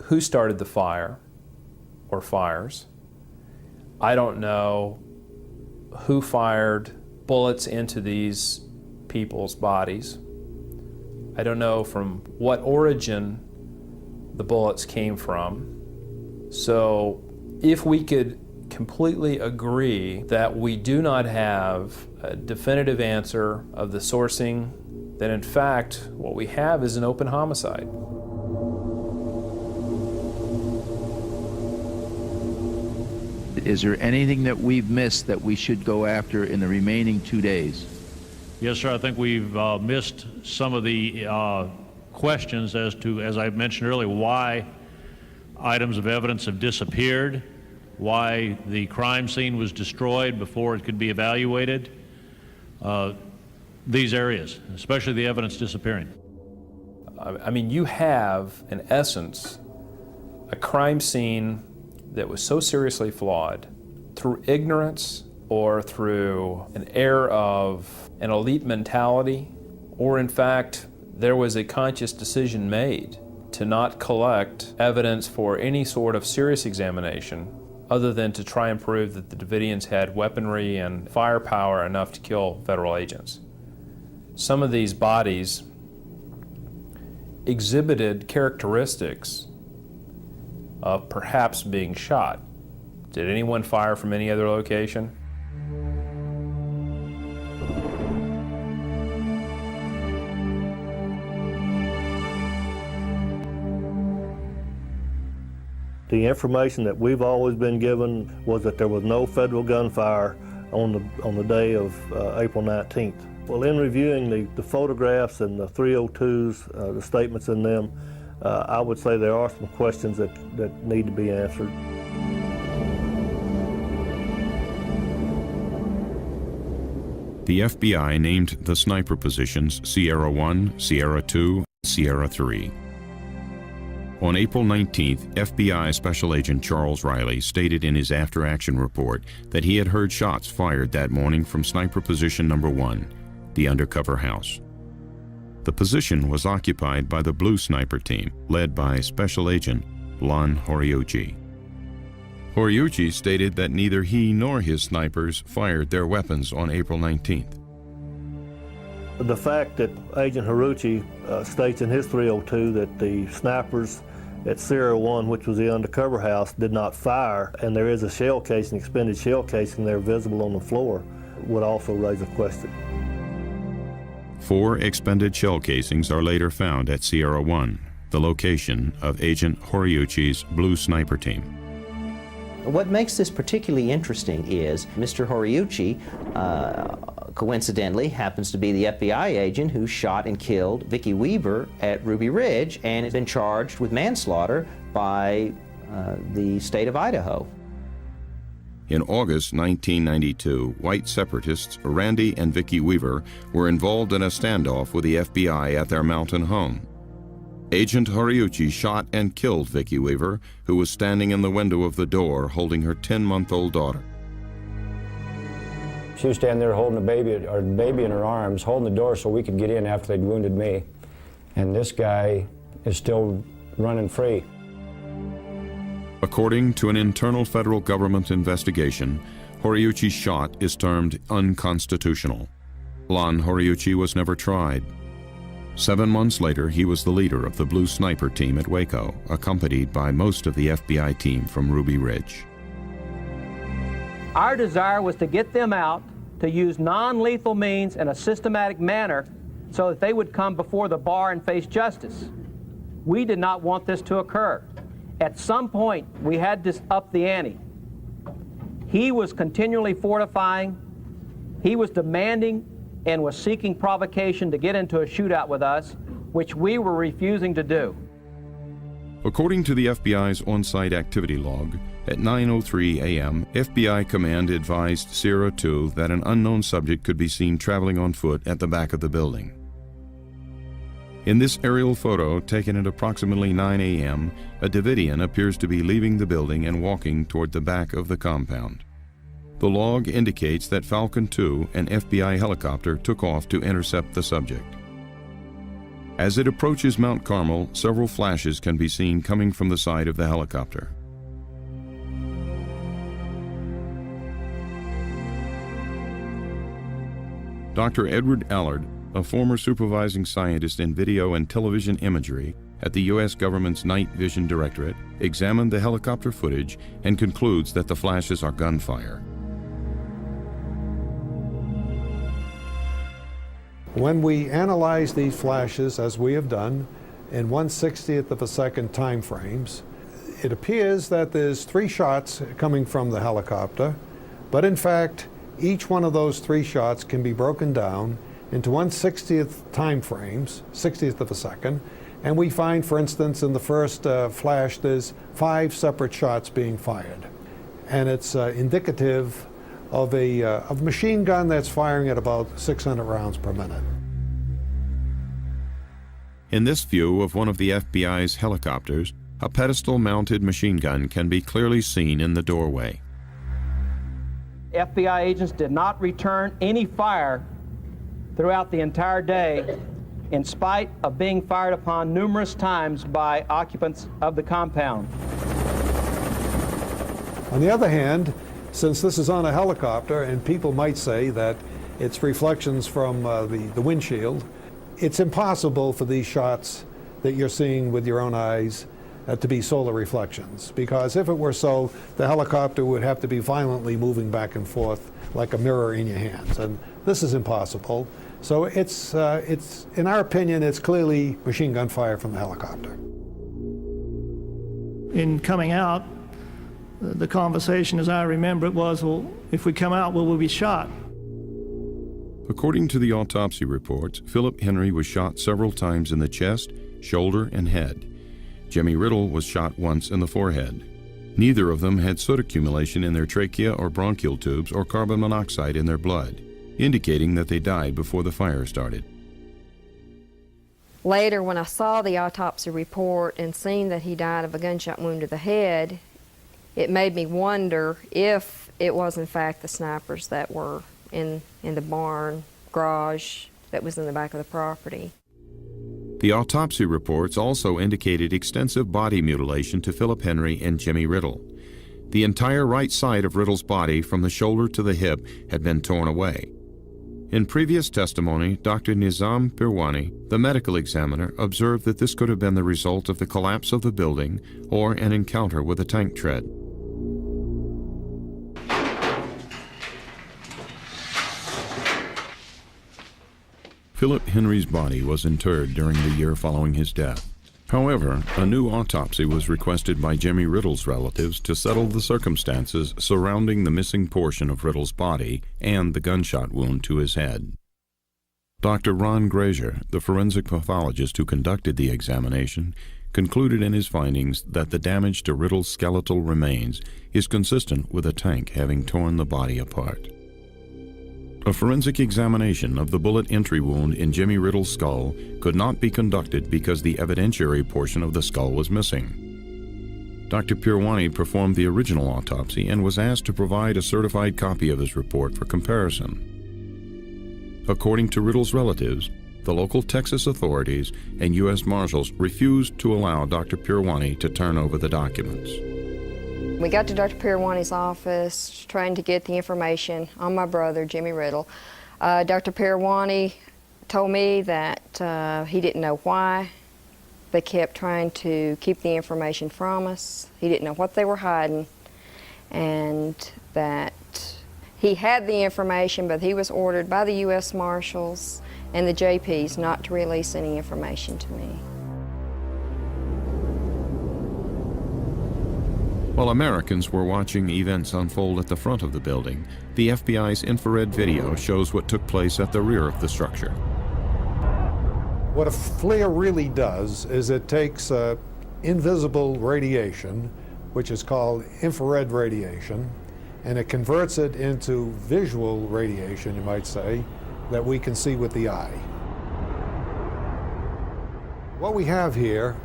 who started the fire or fires. I don't know who fired bullets into these people's bodies. I don't know from what origin the bullets came from. So if we could completely agree that we do not have a definitive answer of the sourcing, then in fact what we have is an open homicide. Is there anything that we've missed that we should go after in the remaining 2 days? Yes, sir. I think we've missed some of the questions as to, as I mentioned earlier, why items of evidence have disappeared, why the crime scene was destroyed before it could be evaluated. These areas, especially the evidence disappearing. I mean, you have, in essence, a crime scene that was so seriously flawed through ignorance or through an air of an elite mentality, or in fact, there was a conscious decision made to not collect evidence for any sort of serious examination other than to try and prove that the Davidians had weaponry and firepower enough to kill federal agents. Some of these bodies exhibited characteristics of perhaps being shot. Did anyone fire from any other location? The information that we've always been given was that there was no federal gunfire on the day of April 19th. Well, in reviewing the photographs and the 302s, the statements in them, I would say there are some questions that need to be answered. The FBI named the sniper positions Sierra 1, Sierra 2, Sierra 3. On April 19th, FBI Special Agent Charles Riley stated in his after-action report that he had heard shots fired that morning from sniper position number 1, the undercover house. The position was occupied by the Blue Sniper team, led by Special Agent Lon Horiuchi. Horiuchi stated that neither he nor his snipers fired their weapons on April 19th. The fact that Agent Horiuchi states in his 302 that the snipers at Sierra 1, which was the undercover house, did not fire, and there is a shell casing, expended shell casing there visible on the floor, would also raise a question. 4 expended shell casings are later found at Sierra 1, the location of Agent Horiuchi's Blue Sniper team. What makes this particularly interesting is Mr. Horiuchi, coincidentally, happens to be the FBI agent who shot and killed Vicki Weaver at Ruby Ridge and has been charged with manslaughter by the state of Idaho. In August 1992, white separatists Randy and Vicki Weaver were involved in a standoff with the FBI at their mountain home. Agent Horiuchi shot and killed Vicki Weaver, who was standing in the window of the door holding her 10-month-old daughter. She was standing there holding a baby in her arms, holding the door so we could get in after they'd wounded me. And this guy is still running free. According to an internal federal government investigation, Horiuchi's shot is termed unconstitutional. Lon Horiuchi was never tried. 7 months later, he was the leader of the Blue Sniper team at Waco, accompanied by most of the FBI team from Ruby Ridge. Our desire was to get them out, to use non-lethal means in a systematic manner so that they would come before the bar and face justice. We did not want this to occur. At some point, we had to up the ante. He was continually fortifying. He was demanding and was seeking provocation to get into a shootout with us, which we were refusing to do. According to the FBI's on-site activity log, at 9:03 a.m., FBI command advised Sierra 2 that an unknown subject could be seen traveling on foot at the back of the building. In this aerial photo, taken at approximately 9 a.m., a Davidian appears to be leaving the building and walking toward the back of the compound. The log indicates that Falcon 2, an FBI helicopter, took off to intercept the subject. As it approaches Mount Carmel, several flashes can be seen coming from the side of the helicopter. Dr. Edward Allard, a former supervising scientist in video and television imagery at the U.S. government's Night Vision Directorate, examined the helicopter footage and concludes that the flashes are gunfire. When we analyze these flashes, as we have done, in 1/60th of a second time frames, it appears that there's 3 shots coming from the helicopter, but in fact, each one of those 3 shots can be broken down into 1/60th time frames, 60th of a second, and we find, for instance, in the first flash, there's 5 separate shots being fired. And it's indicative of a machine gun that's firing at about 600 rounds per minute. In this view of one of the FBI's helicopters, a pedestal-mounted machine gun can be clearly seen in the doorway. FBI agents did not return any fire throughout the entire day, in spite of being fired upon numerous times by occupants of the compound. On the other hand, since this is on a helicopter and people might say that it's reflections from the windshield, it's impossible for these shots that you're seeing with your own eyes to be solar reflections, because if it were so, the helicopter would have to be violently moving back and forth like a mirror in your hands, and this is impossible. So it's in our opinion, it's clearly machine gun fire from the helicopter. In coming out, the conversation, as I remember it, was, well, if we come out, will we be shot? According to the autopsy reports, Philip Henry was shot several times in the chest, shoulder, and head. Jimmy Riddle was shot once in the forehead. Neither of them had soot accumulation in their trachea or bronchial tubes or carbon monoxide in their blood, indicating that they died before the fire started. Later, when I saw the autopsy report and seen that he died of a gunshot wound to the head, it made me wonder if it was in fact the snipers that were in the barn garage that was in the back of the property. The autopsy reports also indicated extensive body mutilation to Philip Henry and Jimmy Riddle. The entire right side of Riddle's body from the shoulder to the hip had been torn away. In previous testimony, Dr. Nizam Pirwani, the medical examiner, observed that this could have been the result of the collapse of the building or an encounter with a tank tread. Philip Henry's body was interred during the year following his death. However, a new autopsy was requested by Jimmy Riddle's relatives to settle the circumstances surrounding the missing portion of Riddle's body and the gunshot wound to his head. Dr. Ron Grazier, the forensic pathologist who conducted the examination, concluded in his findings that the damage to Riddle's skeletal remains is consistent with a tank having torn the body apart. A forensic examination of the bullet entry wound in Jimmy Riddle's skull could not be conducted because the evidentiary portion of the skull was missing. Dr. Pirwani performed the original autopsy and was asked to provide a certified copy of his report for comparison. According to Riddle's relatives, the local Texas authorities and U.S. Marshals refused to allow Dr. Pirwani to turn over the documents. We got to Dr. Pirwani's office trying to get the information on my brother, Jimmy Riddle. Dr. Pirwani told me that he didn't know why they kept trying to keep the information from us. He didn't know what they were hiding, and that he had the information, but he was ordered by the U.S. Marshals and the JPs not to release any information to me. While Americans were watching events unfold at the front of the building, the FBI's infrared video shows what took place at the rear of the structure. What a FLIR really does is it takes invisible radiation, which is called infrared radiation, and it converts it into visual radiation, you might say, that we can see with the eye. What we have here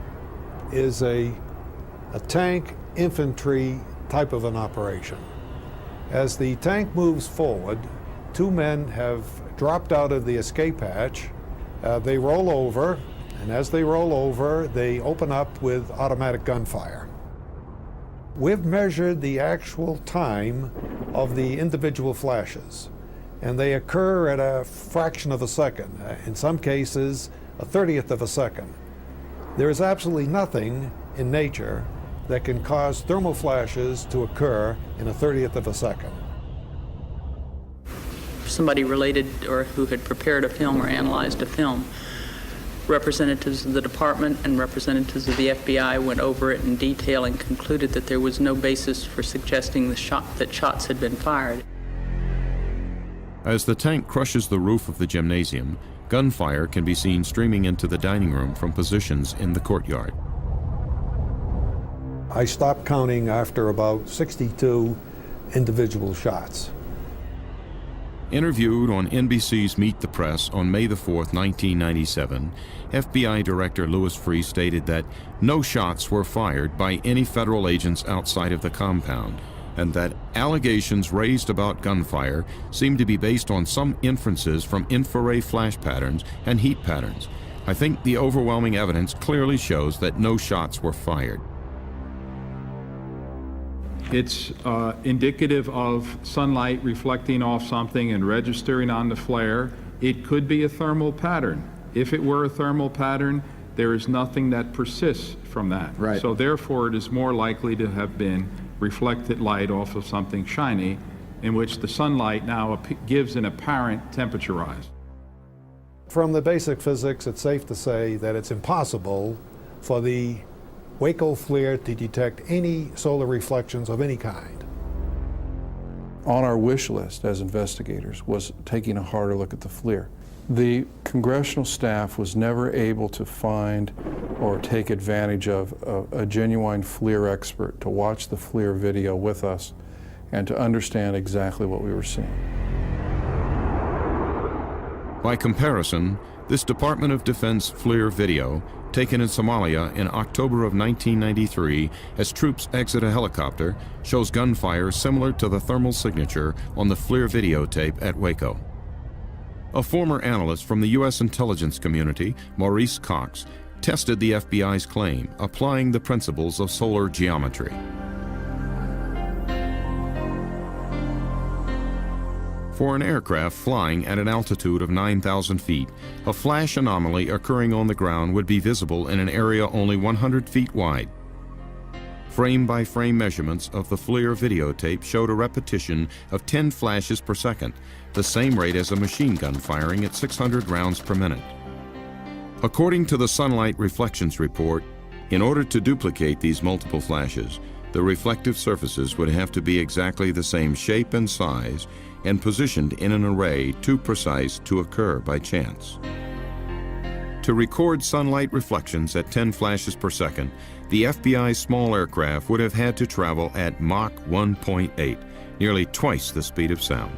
is a tank infantry type of an operation. As the tank moves forward, two men have dropped out of the escape hatch. They roll over, and as they roll over, they open up with automatic gunfire. We've measured the actual time of the individual flashes, and they occur at a fraction of a second, in some cases a 30th of a second. There is absolutely nothing in nature that can cause thermal flashes to occur in a 30th of a second. Somebody related or who had prepared a film or analyzed a film, representatives of the department and representatives of the FBI went over it in detail and concluded that there was no basis for suggesting that shots had been fired. As the tank crushes the roof of the gymnasium, gunfire can be seen streaming into the dining room from positions in the courtyard. I stopped counting after about 62 individual shots. Interviewed on NBC's Meet the Press on May the 4th, 1997, FBI Director Louis Freeh stated that no shots were fired by any federal agents outside of the compound, and that allegations raised about gunfire seemed to be based on some inferences from infrared flash patterns and heat patterns. I think the overwhelming evidence clearly shows that no shots were fired. It's indicative of sunlight reflecting off something and registering on the flare. It could be a thermal pattern. If it were a thermal pattern, there is nothing that persists from that. Right. So therefore, it is more likely to have been reflected light off of something shiny, in which the sunlight now gives an apparent temperature rise. From the basic physics, it's safe to say that it's impossible for the Waco FLIR to detect any solar reflections of any kind. On our wish list as investigators was taking a harder look at the FLIR. The congressional staff was never able to find or take advantage of a genuine FLIR expert to watch the FLIR video with us and to understand exactly what we were seeing. By comparison, this Department of Defense FLIR video, taken in Somalia in October of 1993 as troops exit a helicopter, shows gunfire similar to the thermal signature on the FLIR videotape at Waco. A former analyst from the U.S. intelligence community, Maurice Cox, tested the FBI's claim, applying the principles of solar geometry. For an aircraft flying at an altitude of 9,000 feet, a flash anomaly occurring on the ground would be visible in an area only 100 feet wide. Frame-by-frame measurements of the FLIR videotape showed a repetition of 10 flashes per second, the same rate as a machine gun firing at 600 rounds per minute. According to the Sunlight Reflections Report, in order to duplicate these multiple flashes, the reflective surfaces would have to be exactly the same shape and size and positioned in an array too precise to occur by chance. To record sunlight reflections at 10 flashes per second, the FBI's small aircraft would have had to travel at Mach 1.8, nearly twice the speed of sound.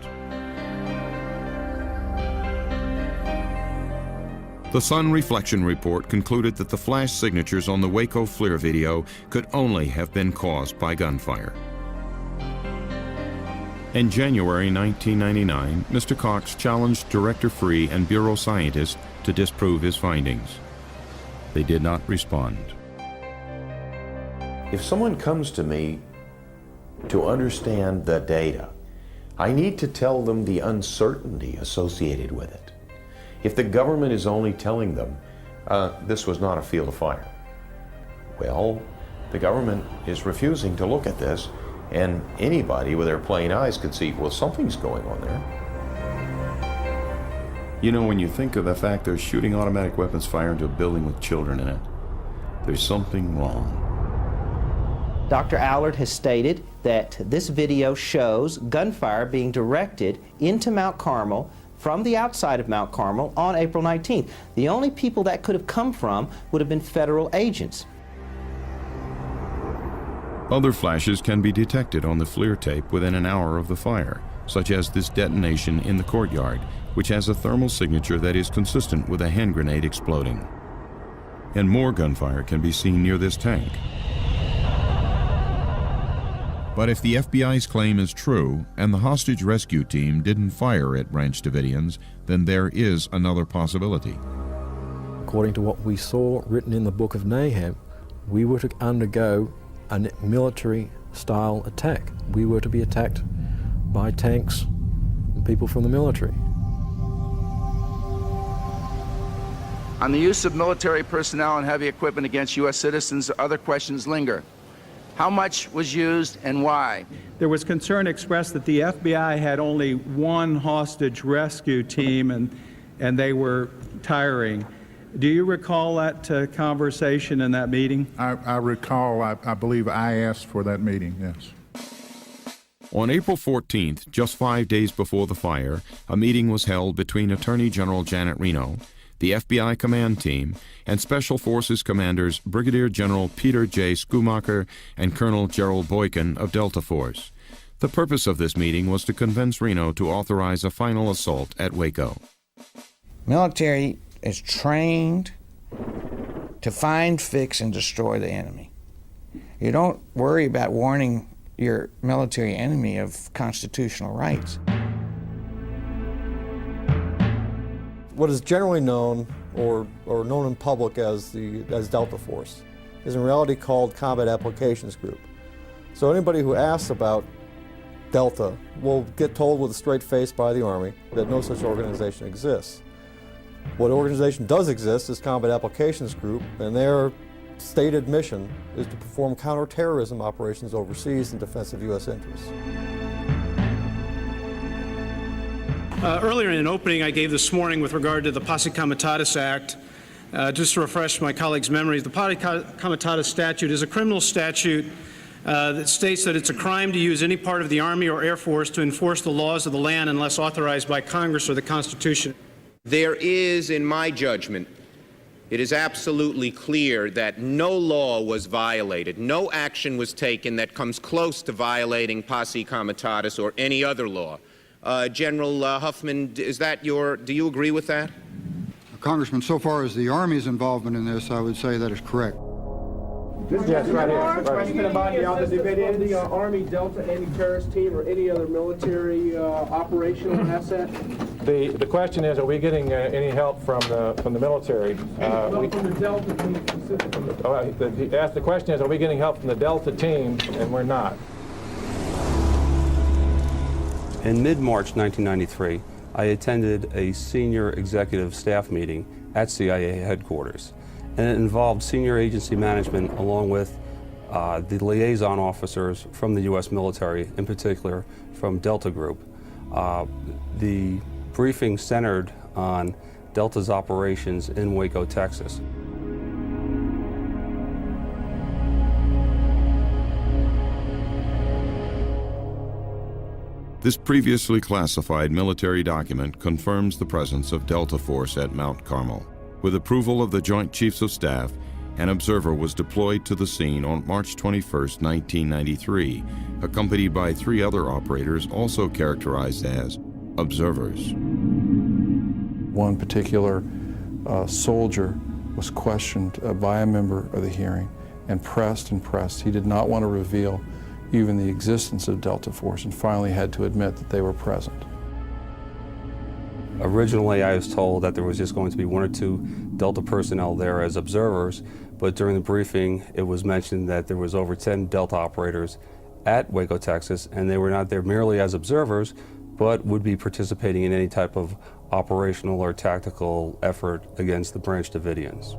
The Sun Reflection Report concluded that the flash signatures on the Waco FLIR video could only have been caused by gunfire. In January 1999, Mr. Cox challenged Director Freeh and Bureau scientists to disprove his findings. They did not respond. If someone comes to me to understand the data. I need to tell them the uncertainty associated with it. If the government is only telling them this was not a field of fire, well, the government is refusing to look at this, and anybody with their plain eyes could see, well, something's going on there. You know, when you think of the fact they're shooting automatic weapons fire into a building with children in it, there's something wrong. Dr. Allard has stated that this video shows gunfire being directed into Mount Carmel from the outside of Mount Carmel on April 19th. The only people that could have come from would have been federal agents. Other flashes can be detected on the FLIR tape within an hour of the fire, such as this detonation in the courtyard, which has a thermal signature that is consistent with a hand grenade exploding. And more gunfire can be seen near this tank. But if the FBI's claim is true, and the hostage rescue team didn't fire at Branch Davidians, then there is another possibility. According to what we saw written in the Book of Nahum, we were to undergo a military-style attack. We were to be attacked by tanks and people from the military. On the use of military personnel and heavy equipment against U.S. citizens, other questions linger. How much was used and why? There was concern expressed that the FBI had only one hostage rescue team and they were tiring. Do you recall that conversation in that meeting? I recall, I believe I asked for that meeting, yes. On April 14th, just 5 days before the fire, a meeting was held between Attorney General Janet Reno, the FBI command team, and Special Forces commanders Brigadier General Peter J. Schumacher and Colonel Gerald Boykin of Delta Force. The purpose of this meeting was to convince Reno to authorize a final assault at Waco. Military is trained to find, fix, and destroy the enemy. You don't worry about warning your military enemy of constitutional rights. What is generally known or known in public as Delta Force is in reality called Combat Applications Group. So anybody who asks about Delta will get told with a straight face by the Army that no such organization exists. What organization does exist is Combat Applications Group, and their stated mission is to perform counterterrorism operations overseas in defense of U.S. interests. Earlier in an opening I gave this morning with regard to the Posse Comitatus Act, just to refresh my colleagues' memories, the Posse Comitatus statute is a criminal statute that states that it's a crime to use any part of the Army or Air Force to enforce the laws of the land unless authorized by Congress or the Constitution. There is, in my judgment, it is absolutely clear that no law was violated, no action was taken that comes close to violating Posse Comitatus or any other law. General Huffman, do you agree with that? Congressman, so far as the Army's involvement in this, I would say that is correct. Yes, right here. Question about the Army Delta anti-terrorist team or any other military operational asset? The question is, are we getting any help from the military? From the Delta team specifically. The question is, are we getting help from the Delta team? And we're not. In mid-March 1993, I attended a senior executive staff meeting at CIA headquarters, and it involved senior agency management along with the liaison officers from the U.S. military, in particular from Delta Group. The briefing centered on Delta's operations in Waco, Texas. This previously classified military document confirms the presence of Delta Force at Mount Carmel. With approval of the Joint Chiefs of Staff, an observer was deployed to the scene on March 21, 1993, accompanied by 3 other operators also characterized as observers. One particular soldier was questioned by a member of the hearing and pressed and pressed. He did not want to reveal even the existence of Delta Force, and finally had to admit that they were present. Originally, I was told that there was just going to be 1 or 2 Delta personnel there as observers, but during the briefing, it was mentioned that there was over 10 Delta operators at Waco, Texas, and they were not there merely as observers, but would be participating in any type of operational or tactical effort against the Branch Davidians.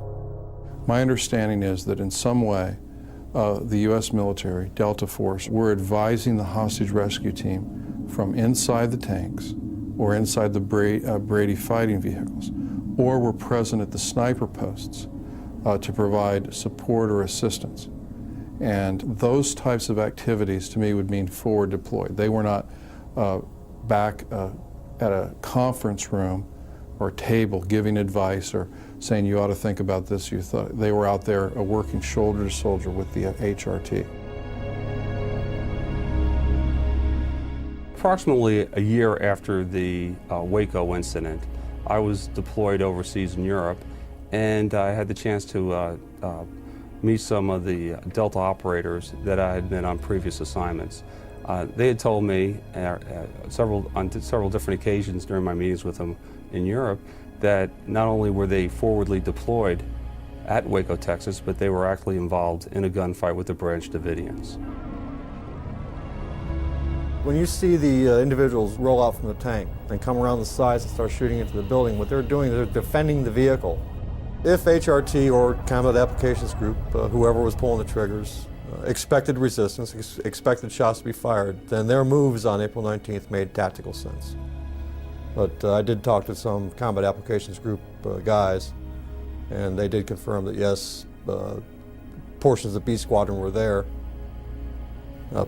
My understanding is that in some way, the U.S. military, Delta Force, were advising the hostage rescue team from inside the tanks or inside the Brady fighting vehicles, or were present at the sniper posts to provide support or assistance. And those types of activities, to me, would mean forward deployed. They were not back at a conference room or table giving advice or saying you ought to think about this. You thought they were out there working shoulder to shoulder with the HRT. Approximately a year after the Waco incident, I was deployed overseas in Europe, and I had the chance to meet some of the Delta operators that I had been on previous assignments. They had told me on several different occasions during my meetings with them in Europe that not only were they forwardly deployed at Waco, Texas, but they were actually involved in a gunfight with the Branch Davidians. When you see the individuals roll out from the tank and come around the sides and start shooting into the building, what they're doing, they're defending the vehicle. If HRT or Combat Applications Group, whoever was pulling the triggers, expected resistance, expected shots to be fired, then their moves on April 19th made tactical sense. But I did talk to some Combat Applications Group guys, and they did confirm that yes, portions of B Squadron were there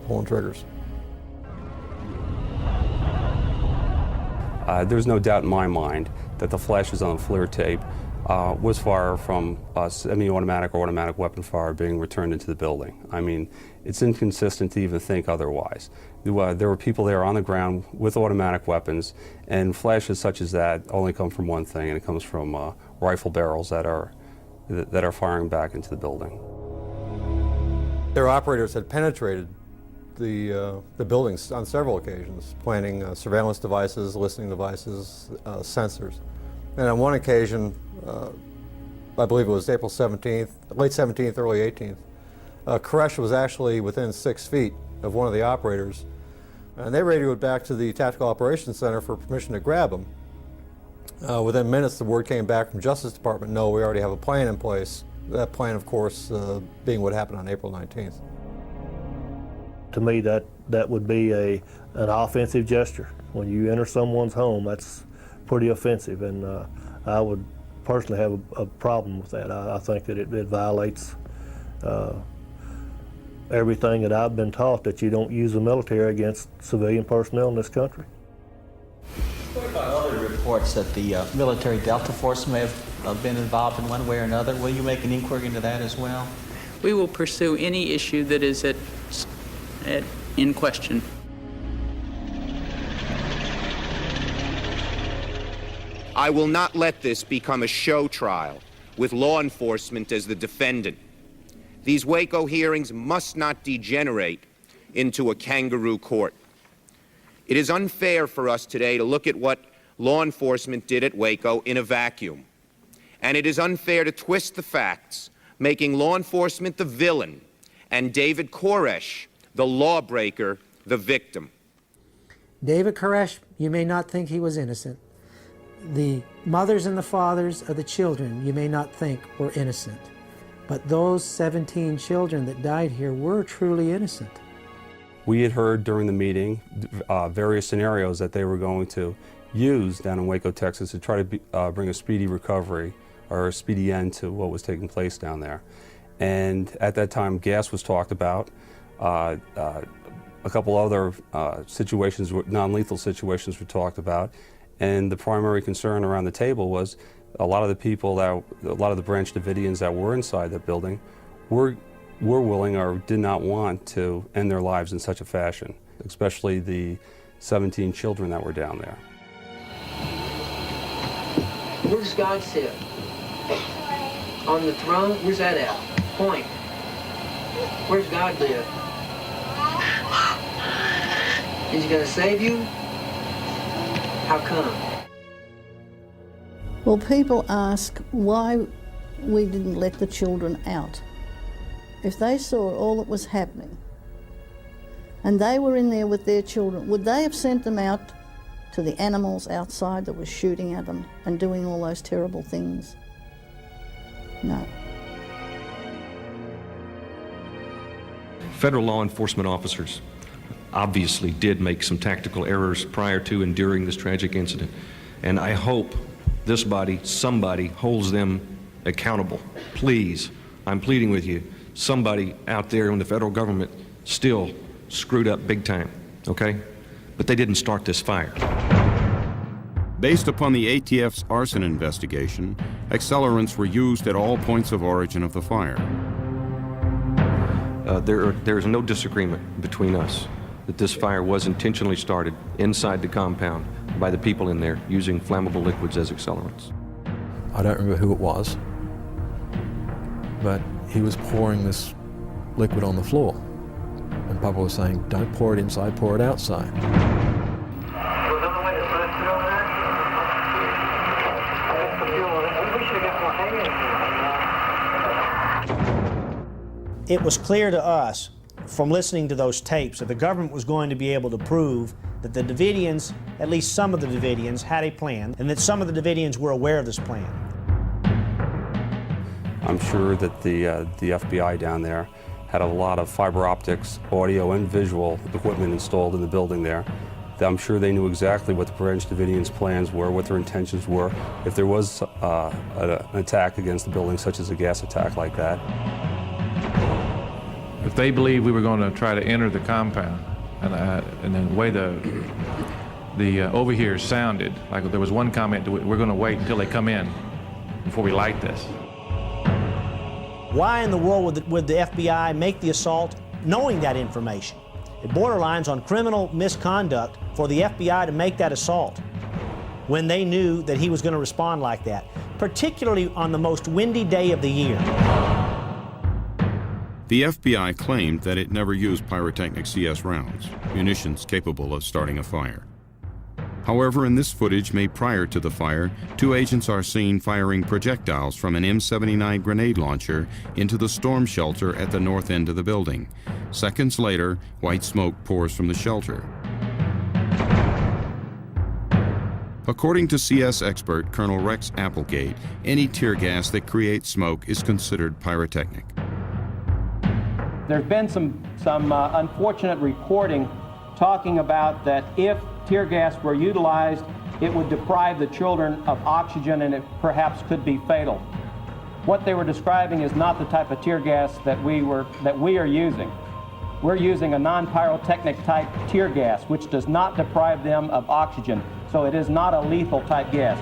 pulling triggers. There's no doubt in my mind that the flashes on the FLIR tape was fire from semi-automatic or automatic weapon fire being returned into the building. I mean, it's inconsistent to even think otherwise. There were people there on the ground with automatic weapons, and flashes such as that only come from one thing, and it comes from rifle barrels that are firing back into the building. Their operators had penetrated the buildings on several occasions, planting surveillance devices, listening devices, sensors. And on one occasion, I believe it was April 17th, late 17th, early 18th, Koresh was actually within 6 feet of one of the operators, and they radioed back to the Tactical Operations Center for permission to grab him. Within minutes, the word came back from Justice Department, no, we already have a plan in place. That plan, of course, being what happened on April 19th. To me, that would be an offensive gesture. When you enter someone's home, that's pretty offensive, and I would personally have a problem with that. I think that it violates everything that I've been taught, that you don't use the military against civilian personnel in this country. What about other reports that the military Delta Force may have been involved in one way or another? Will you make an inquiry into that as well? We will pursue any issue that is in question. I will not let this become a show trial with law enforcement as the defendant. These Waco hearings must not degenerate into a kangaroo court. It is unfair for us today to look at what law enforcement did at Waco in a vacuum. And it is unfair to twist the facts, making law enforcement the villain and David Koresh, the lawbreaker, the victim. David Koresh, you may not think he was innocent. The mothers and the fathers of the children you may not think were innocent. But those 17 children that died here were truly innocent. We had heard during the meeting various scenarios that they were going to use down in Waco, Texas to try to bring a speedy recovery or a speedy end to what was taking place down there. And at that time, gas was talked about. A couple other situations, non-lethal situations were talked about. And the primary concern around the table was a lot of the people a lot of the Branch Davidians that were inside that building were willing or did not want to end their lives in such a fashion, especially the 17 children that were down there. Where's God sit? On the throne? Where's that at? Point. Where's God live? Is he going to save you? How come? Well, people ask why we didn't let the children out. If they saw all that was happening, and they were in there with their children, would they have sent them out to the animals outside that were shooting at them and doing all those terrible things? No. Federal law enforcement officers obviously did make some tactical errors prior to and during this tragic incident, and I hope this body, somebody, holds them accountable. Please, I'm pleading with you, somebody out there in the federal government still screwed up big time, okay? But they didn't start this fire. Based upon the ATF's arson investigation, accelerants were used at all points of origin of the fire. There is no disagreement between us that this fire was intentionally started inside the compound by the people in there using flammable liquids as accelerants. I don't remember who it was, but he was pouring this liquid on the floor. And Papa was saying, don't pour it inside, pour it outside. It was clear to us from listening to those tapes that the government was going to be able to prove that the Davidians, at least some of the Davidians, had a plan, and that some of the Davidians were aware of this plan. I'm sure that the FBI down there had a lot of fiber optics, audio, and visual equipment installed in the building there. I'm sure they knew exactly what the Branch Davidians' plans were, what their intentions were, if there was an attack against the building, such as a gas attack like that. If they believed we were going to try to enter the compound, and the way the overhears sounded, like there was one comment, we're going to wait until they come in before we light this. Why in the world would the FBI make the assault knowing that information? It borderlines on criminal misconduct for the FBI to make that assault when they knew that he was going to respond like that, particularly on the most windy day of the year. The FBI claimed that it never used pyrotechnic CS rounds, munitions capable of starting a fire. However, in this footage made prior to the fire, two agents are seen firing projectiles from an M79 grenade launcher into the storm shelter at the north end of the building. Seconds later, white smoke pours from the shelter. According to CS expert Colonel Rex Applegate, any tear gas that creates smoke is considered pyrotechnic. There's been some unfortunate reporting talking about that if tear gas were utilized, it would deprive the children of oxygen and it perhaps could be fatal. What they were describing is not the type of tear gas that we are using. We're using a non-pyrotechnic type tear gas, which does not deprive them of oxygen, so it is not a lethal type gas.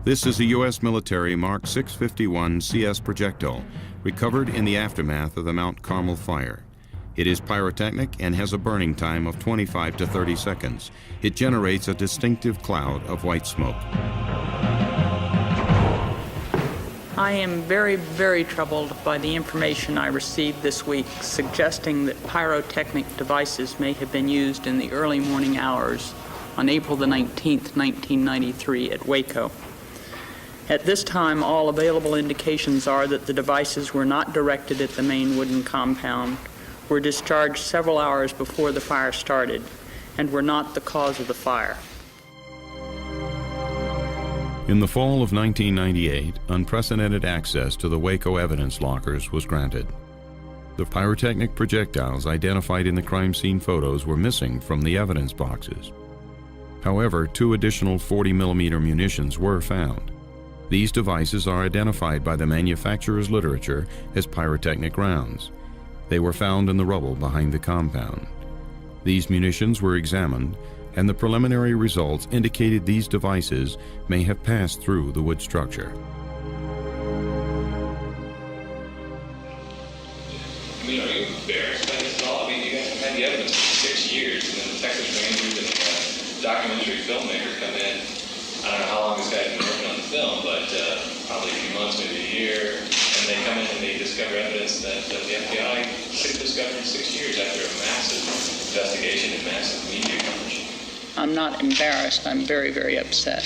This is a U.S. military Mark 651 CS projectile recovered in the aftermath of the Mount Carmel fire. It is pyrotechnic and has a burning time of 25 to 30 seconds. It generates a distinctive cloud of white smoke. I am very, very troubled by the information I received this week suggesting that pyrotechnic devices may have been used in the early morning hours on April the 19th, 1993 at Waco. At this time, all available indications are that the devices were not directed at the main wooden compound, were discharged several hours before the fire started, and were not the cause of the fire. In the fall of 1998, unprecedented access to the Waco evidence lockers was granted. The pyrotechnic projectiles identified in the crime scene photos were missing from the evidence boxes. However, 2 additional 40mm munitions were found. These devices are identified by the manufacturer's literature as pyrotechnic rounds. They were found in the rubble behind the compound. These munitions were examined, and the preliminary results indicated these devices may have passed through the wood structure. I mean, are you embarrassed by this at all? I mean, you guys have had the evidence for 6 years, and then the Texas Rangers and documentary filmmakers come in. I don't know how long this guy's been working on the film, but probably a few months, maybe a year, and they come in and they discover evidence that the FBI should have discovered in 6 years after a massive investigation and massive media coverage. I'm not embarrassed. I'm very, very upset.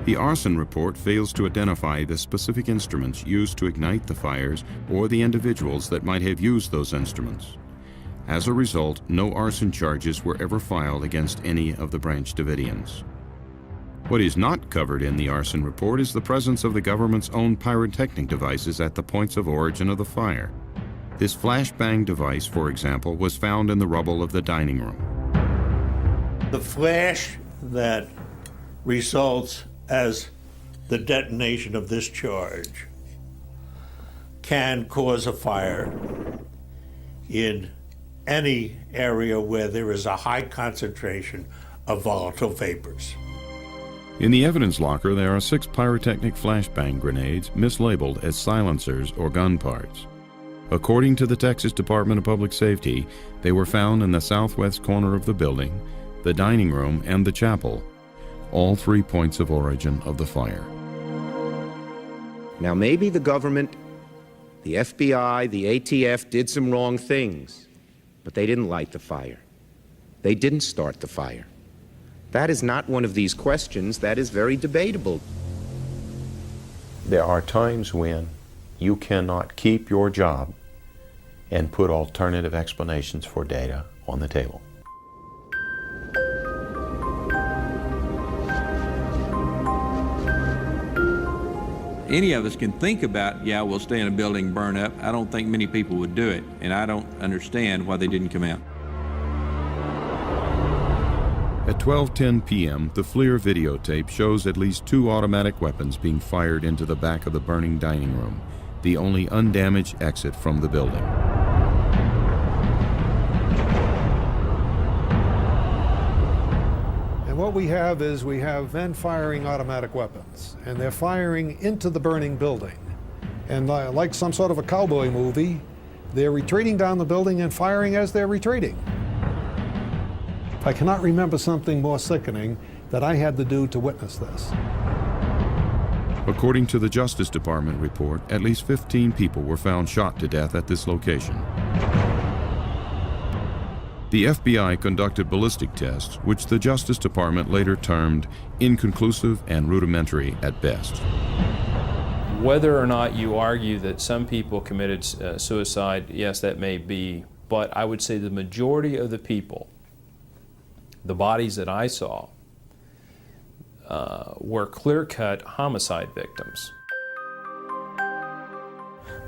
The arson report fails to identify the specific instruments used to ignite the fires or the individuals that might have used those instruments. As a result, no arson charges were ever filed against any of the Branch Davidians. What is not covered in the arson report is the presence of the government's own pyrotechnic devices at the points of origin of the fire. This flashbang device, for example, was found in the rubble of the dining room. The flash that results as the detonation of this charge can cause a fire in any area where there is a high concentration of volatile vapors. In the evidence locker, there are 6 pyrotechnic flashbang grenades mislabeled as silencers or gun parts. According to the Texas Department of Public Safety, they were found in the southwest corner of the building, the dining room, and the chapel, all 3 points of origin of the fire. Now, maybe the government, the FBI, the ATF did some wrong things, but they didn't light the fire. They didn't start the fire. That is not one of these questions that is very debatable. There are times when you cannot keep your job and put alternative explanations for data on the table. Any of us can think about, yeah, we'll stay in a building and burn up. I don't think many people would do it, and I don't understand why they didn't come out. At 12:10 p.m., the FLIR videotape shows at least 2 automatic weapons being fired into the back of the burning dining room, the only undamaged exit from the building. And what we have is we have men firing automatic weapons, and they're firing into the burning building. And like some sort of a cowboy movie, they're retreating down the building and firing as they're retreating. I cannot remember something more sickening that I had to do to witness this. According to the Justice Department report, at least 15 people were found shot to death at this location. The FBI conducted ballistic tests, which the Justice Department later termed inconclusive and rudimentary at best. Whether or not you argue that some people committed suicide, yes, that may be, but I would say the majority of the people, the bodies that I saw, were clear-cut homicide victims.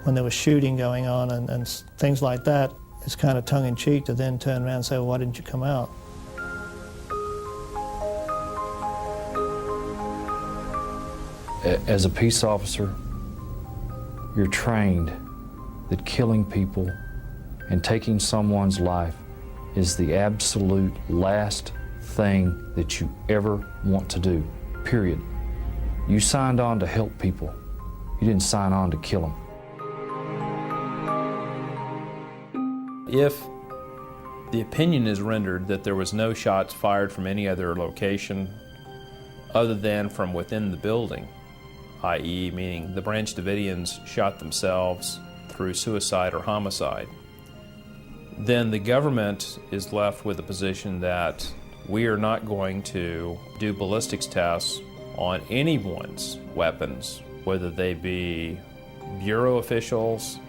When there was shooting going on and things like that, it's kind of tongue-in-cheek to then turn around and say, well, why didn't you come out? As a peace officer, you're trained that killing people and taking someone's life is the absolute last thing that you ever want to do, period. You signed on to help people. You didn't sign on to kill them. If the opinion is rendered that there was no shots fired from any other location other than from within the building, i.e. meaning the Branch Davidians shot themselves through suicide or homicide, then the government is left with a position that we are not going to do ballistics tests on anyone's weapons, whether they be Bureau officials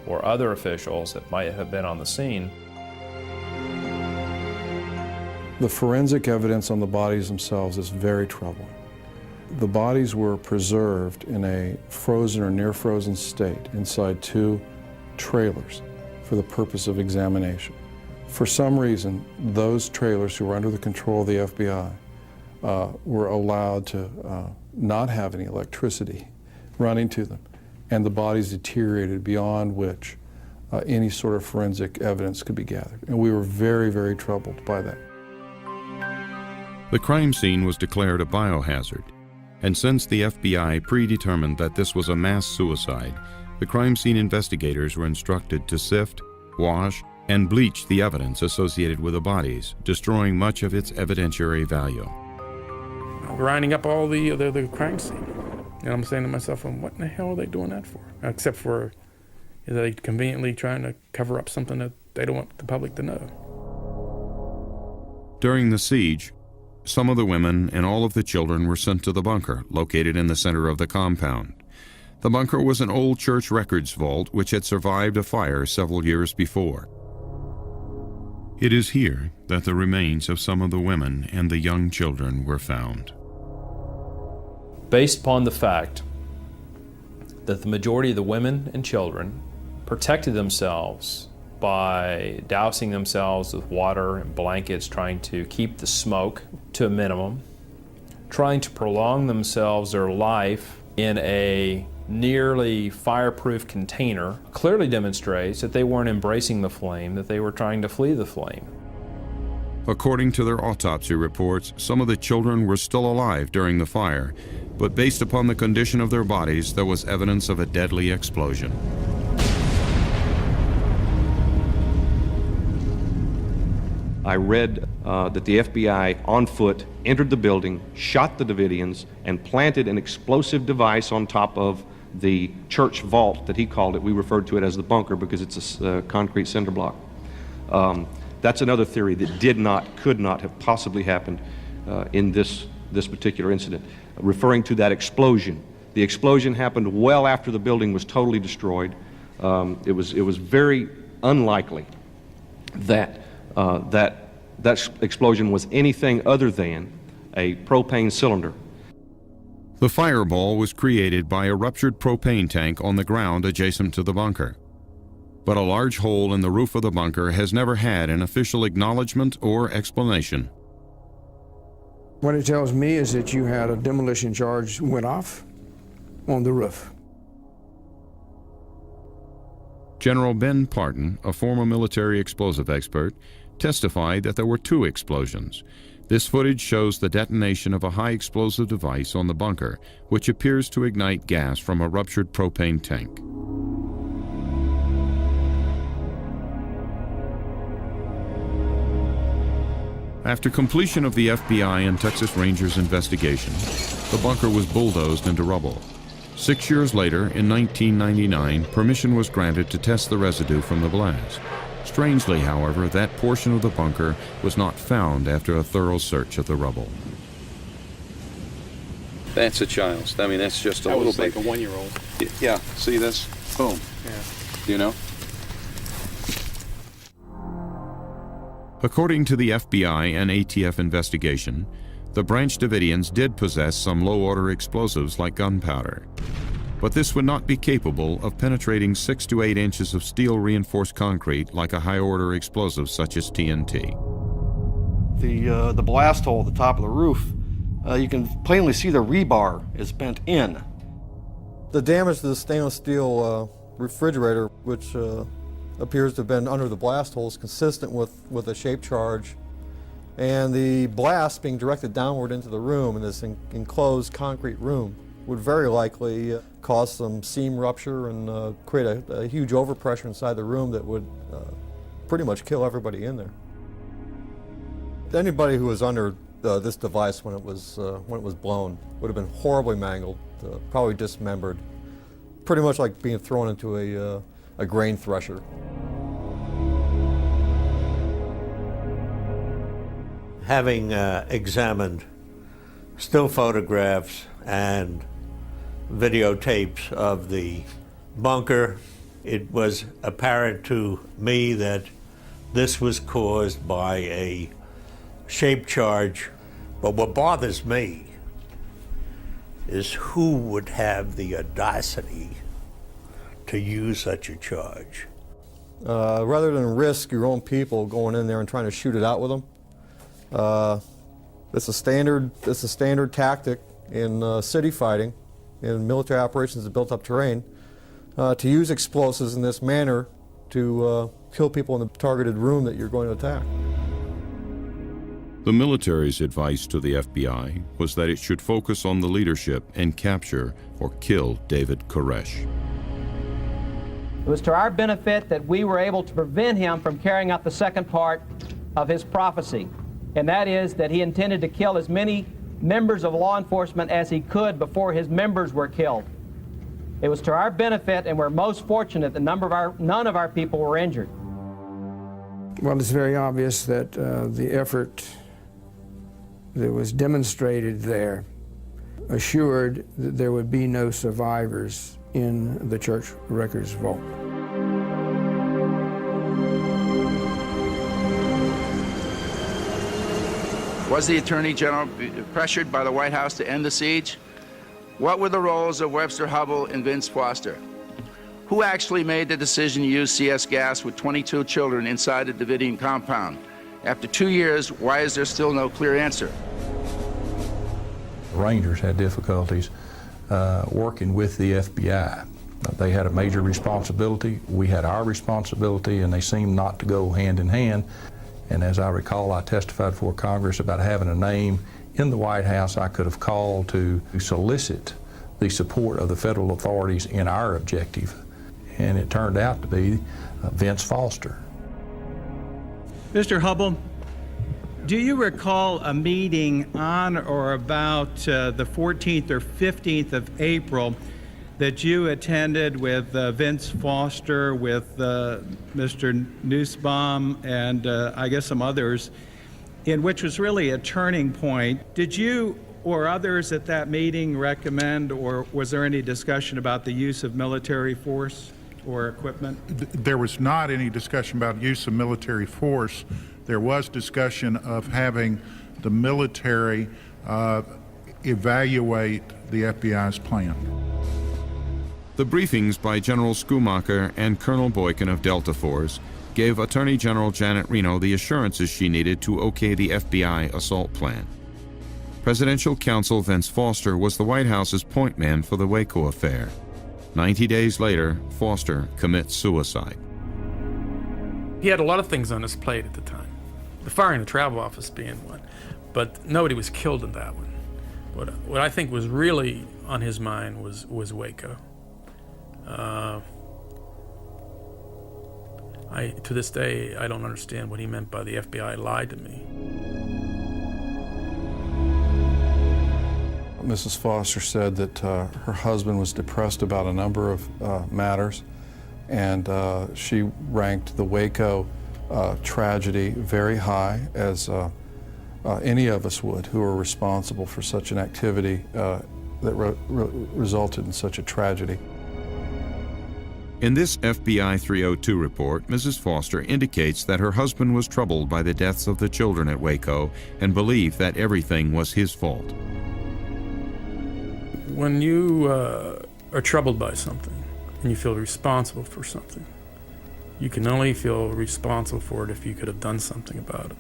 or other officials that might have been on the scene. The forensic evidence on the bodies themselves is very troubling. The bodies were preserved in a frozen or near frozen state inside 2 trailers for the purpose of examination. For some reason, those trailers who were under the control of the FBI were allowed to not have any electricity running to them, and the bodies deteriorated beyond which any sort of forensic evidence could be gathered. And we were very, very troubled by that. The crime scene was declared a biohazard, and since the FBI predetermined that this was a mass suicide, the crime scene investigators were instructed to sift, wash, and bleach the evidence associated with the bodies, destroying much of its evidentiary value. Grinding up all the crime scene. And I'm saying to myself, well, what in the hell are they doing that for? Except for, are they conveniently trying to cover up something that they don't want the public to know? During the siege, Some of the women and all of the children were sent to the bunker, located in the center of the compound. The bunker was an old church records vault which had survived a fire several years before. It is here that the remains of some of the women and the young children were found. Based upon the fact that the majority of the women and children protected themselves by dousing themselves with water and blankets, trying to keep the smoke to a minimum, trying to prolong themselves, their life, in a nearly fireproof container, clearly demonstrates that they weren't embracing the flame, that they were trying to flee the flame. According to their autopsy reports, some of the children were still alive during the fire, but based upon the condition of their bodies, there was evidence of a deadly explosion. I read that the FBI on foot entered the building, shot the Davidians, and planted an explosive device on top of the church vault that he called it. We referred to it as the bunker because it's a concrete cinder block. That's another theory that could not have possibly happened in this particular incident, referring to that explosion. The explosion happened well after the building was totally destroyed. It was very unlikely that that explosion was anything other than a propane cylinder. The fireball was created by a ruptured propane tank on the ground adjacent to the bunker. But a large hole in the roof of the bunker has never had an official acknowledgement or explanation. What it tells me is that you had a demolition charge went off on the roof. General Ben Parton, a former military explosive expert, testified that there were 2 explosions. This footage shows the detonation of a high explosive device on the bunker, which appears to ignite gas from a ruptured propane tank. After completion of the FBI and Texas Rangers investigation, the bunker was bulldozed into rubble. 6 years later, in 1999, permission was granted to test the residue from the blast. Strangely, however, that portion of the bunker was not found after a thorough search of the rubble. That's a child's. I mean, that's just a little bit. Like a 1-year-old. Yeah, see this? Boom. Yeah. You know? According to the FBI and ATF investigation, the Branch Davidians did possess some low-order explosives like gunpowder. But this would not be capable of penetrating 6 to 8 inches of steel-reinforced concrete like a high-order explosive such as TNT. The blast hole at the top of the roof, you can plainly see the rebar is bent in. The damage to the stainless steel refrigerator, which appears to have been under the blast hole, is consistent with a shape charge, and the blast being directed downward into the room in this enclosed concrete room would very likely cause some seam rupture and create a huge overpressure inside the room that would pretty much kill everybody in there. Anybody who was under this device when it was blown would have been horribly mangled, probably dismembered, pretty much like being thrown into a grain thresher. Having examined still photographs and videotapes of the bunker, it was apparent to me that this was caused by a shape charge. But what bothers me is who would have the audacity to use such a charge. Rather than risk your own people going in there and trying to shoot it out with them, it's a standard tactic in city fighting, in military operations of built-up terrain, to use explosives in this manner to kill people in the targeted room that you're going to attack. The military's advice to the FBI was that it should focus on the leadership and capture or kill David Koresh. It was to our benefit that we were able to prevent him from carrying out the second part of his prophecy, and that is that he intended to kill as many members of law enforcement as he could before his members were killed. It was to our benefit, and we're most fortunate that none of our people were injured. that was demonstrated there assured that there would be no survivors in the church records vault. Was the Attorney General pressured by the White House to end the siege? What were the roles of Webster Hubbell and Vince Foster? Who actually made the decision to use CS gas with 22 children inside the Davidian compound? After 2 years, why is there still no clear answer? Rangers had difficulties working with the FBI. They had a major responsibility, we had our responsibility, and they seemed not to go hand in hand. And as I recall, I testified before Congress about having a name in the White House I could have called to solicit the support of the federal authorities in our objective. And it turned out to be Vince Foster. Mr. Hubbell, do you recall a meeting on or about the 14th or 15th of April that you attended with Vince Foster, with Mr. Nussbaum, and I guess some others, in which was really a turning point? Did you or others at that meeting recommend, or was there any discussion about the use of military force or equipment? There was not any discussion about use of military force. There was discussion of having the military evaluate the FBI's plan. The briefings by General Schumacher and Colonel Boykin of Delta Force gave Attorney General Janet Reno the assurances she needed to okay the FBI assault plan. Presidential counsel Vince Foster was the White House's point man for the Waco affair. 90 days later, Foster commits suicide. He had a lot of things on his plate at the time, the firing the travel office being one, but nobody was killed in that one. What I think was really on his mind was Waco. To this day, I don't understand what he meant by the FBI lied to me. Mrs. Foster said that her husband was depressed about a number of matters, and she ranked the Waco tragedy very high, as any of us would who are responsible for such an activity that resulted in such a tragedy. In this FBI 302 report, Mrs. Foster indicates that her husband was troubled by the deaths of the children at Waco and believed that everything was his fault. When you are troubled by something and you feel responsible for something, you can only feel responsible for it if you could have done something about it.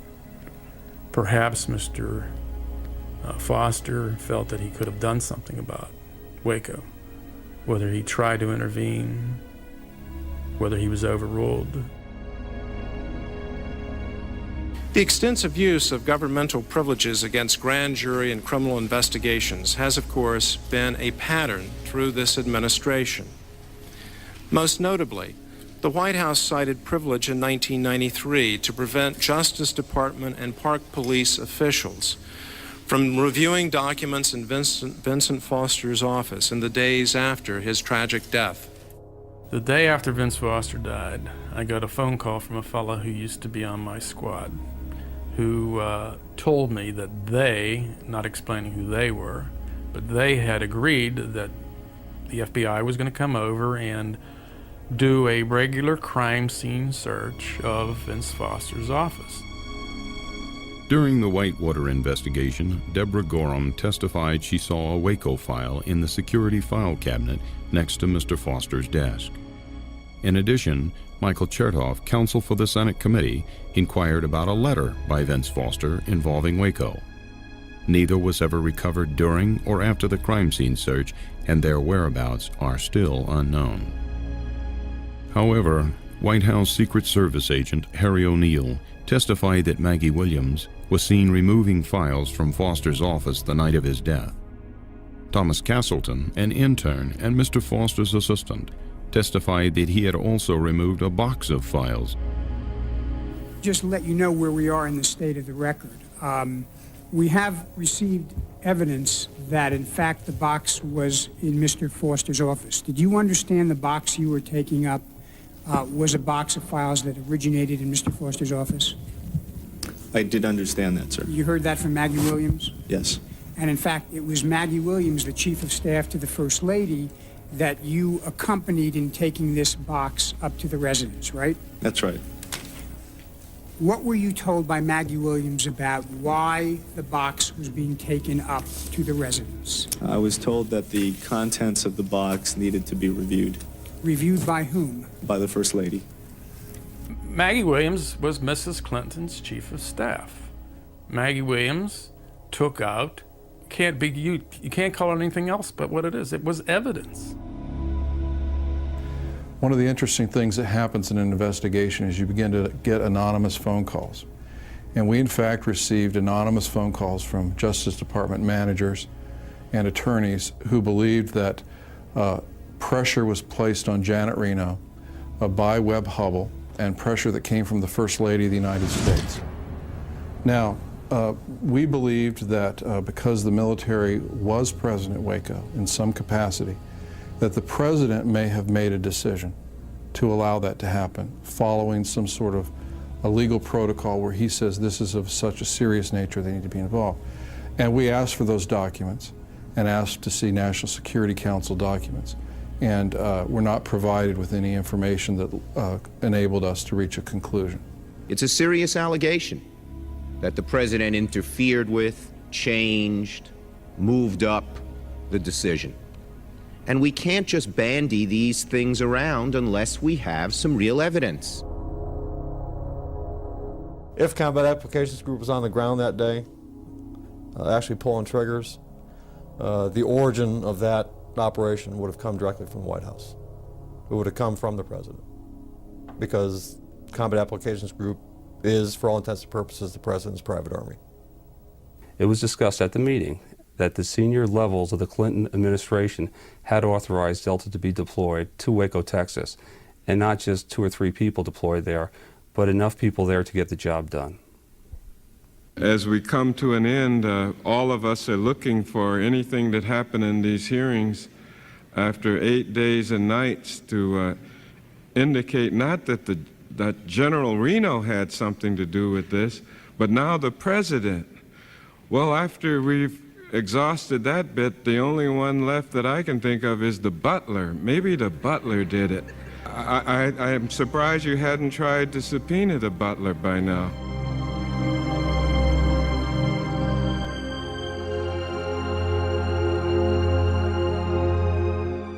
Perhaps Mr. Foster felt that he could have done something about Waco, whether he tried to intervene, whether he was overruled. The extensive use of governmental privileges against grand jury and criminal investigations has, of course, been a pattern through this administration. Most notably, the White House cited privilege in 1993 to prevent Justice Department and Park Police officials from reviewing documents in Vincent Foster's office in the days after his tragic death. The day after Vince Foster died, I got a phone call from a fellow who used to be on my squad, who told me that they, not explaining who they were, but they had agreed that the FBI was going to come over and do a regular crime scene search of Vince Foster's office. During the Whitewater investigation, Deborah Gorham testified she saw a Waco file in the security file cabinet next to Mr. Foster's desk. In addition, Michael Chertoff, counsel for the Senate committee, inquired about a letter by Vince Foster involving Waco. Neither was ever recovered during or after the crime scene search, and their whereabouts are still unknown. However, White House Secret Service agent Harry O'Neill testified that Maggie Williams was seen removing files from Foster's office the night of his death. Thomas Castleton, an intern and Mr. Foster's assistant, testified that he had also removed a box of files. Just to let you know where we are in the state of the record. We have received evidence that, in fact, the box was in Mr. Foster's office. Did you understand the box you were taking up was a box of files that originated in Mr. Foster's office? I did understand that, sir. You heard that from Maggie Williams? Yes. And in fact, it was Maggie Williams, the Chief of Staff to the First Lady, that you accompanied in taking this box up to the residence, right? That's right. What were you told by Maggie Williams about why the box was being taken up to the residence? I was told that the contents of the box needed to be reviewed. Reviewed by whom? By the First Lady. Maggie Williams was Mrs. Clinton's chief of staff. Maggie Williams took out, you can't call it anything else but what it is. It was evidence. One of the interesting things that happens in an investigation is you begin to get anonymous phone calls. And we in fact received anonymous phone calls from Justice Department managers and attorneys who believed that pressure was placed on Janet Reno by Webb Hubbell, and pressure that came from the First Lady of the United States. Now, we believed that because the military was present at Waco in some capacity, that the President may have made a decision to allow that to happen, following some sort of a legal protocol where he says this is of such a serious nature they need to be involved. And we asked for those documents and asked to see National Security Council documents. And were not provided with any information that enabled us to reach a conclusion. It's a serious allegation that the President interfered with, changed, moved up the decision. And we can't just bandy these things around unless we have some real evidence. If Combat Applications Group was on the ground that day, actually pulling triggers, the origin of that operation would have come directly from the White House. It would have come from the President, because Combat Applications Group is, for all intents and purposes, the President's private army. It was discussed at the meeting that the senior levels of the Clinton administration had authorized Delta to be deployed to Waco, Texas, and not just 2 or 3 people deployed there, but enough people there to get the job done. As we come to an end, all of us are looking for anything that happened in these hearings after 8 days and nights to indicate not that General Reno had something to do with this, but now the President. Well, after we've exhausted that bit, the only one left that I can think of is the butler. Maybe the butler did it. I am surprised you hadn't tried to subpoena the butler by now.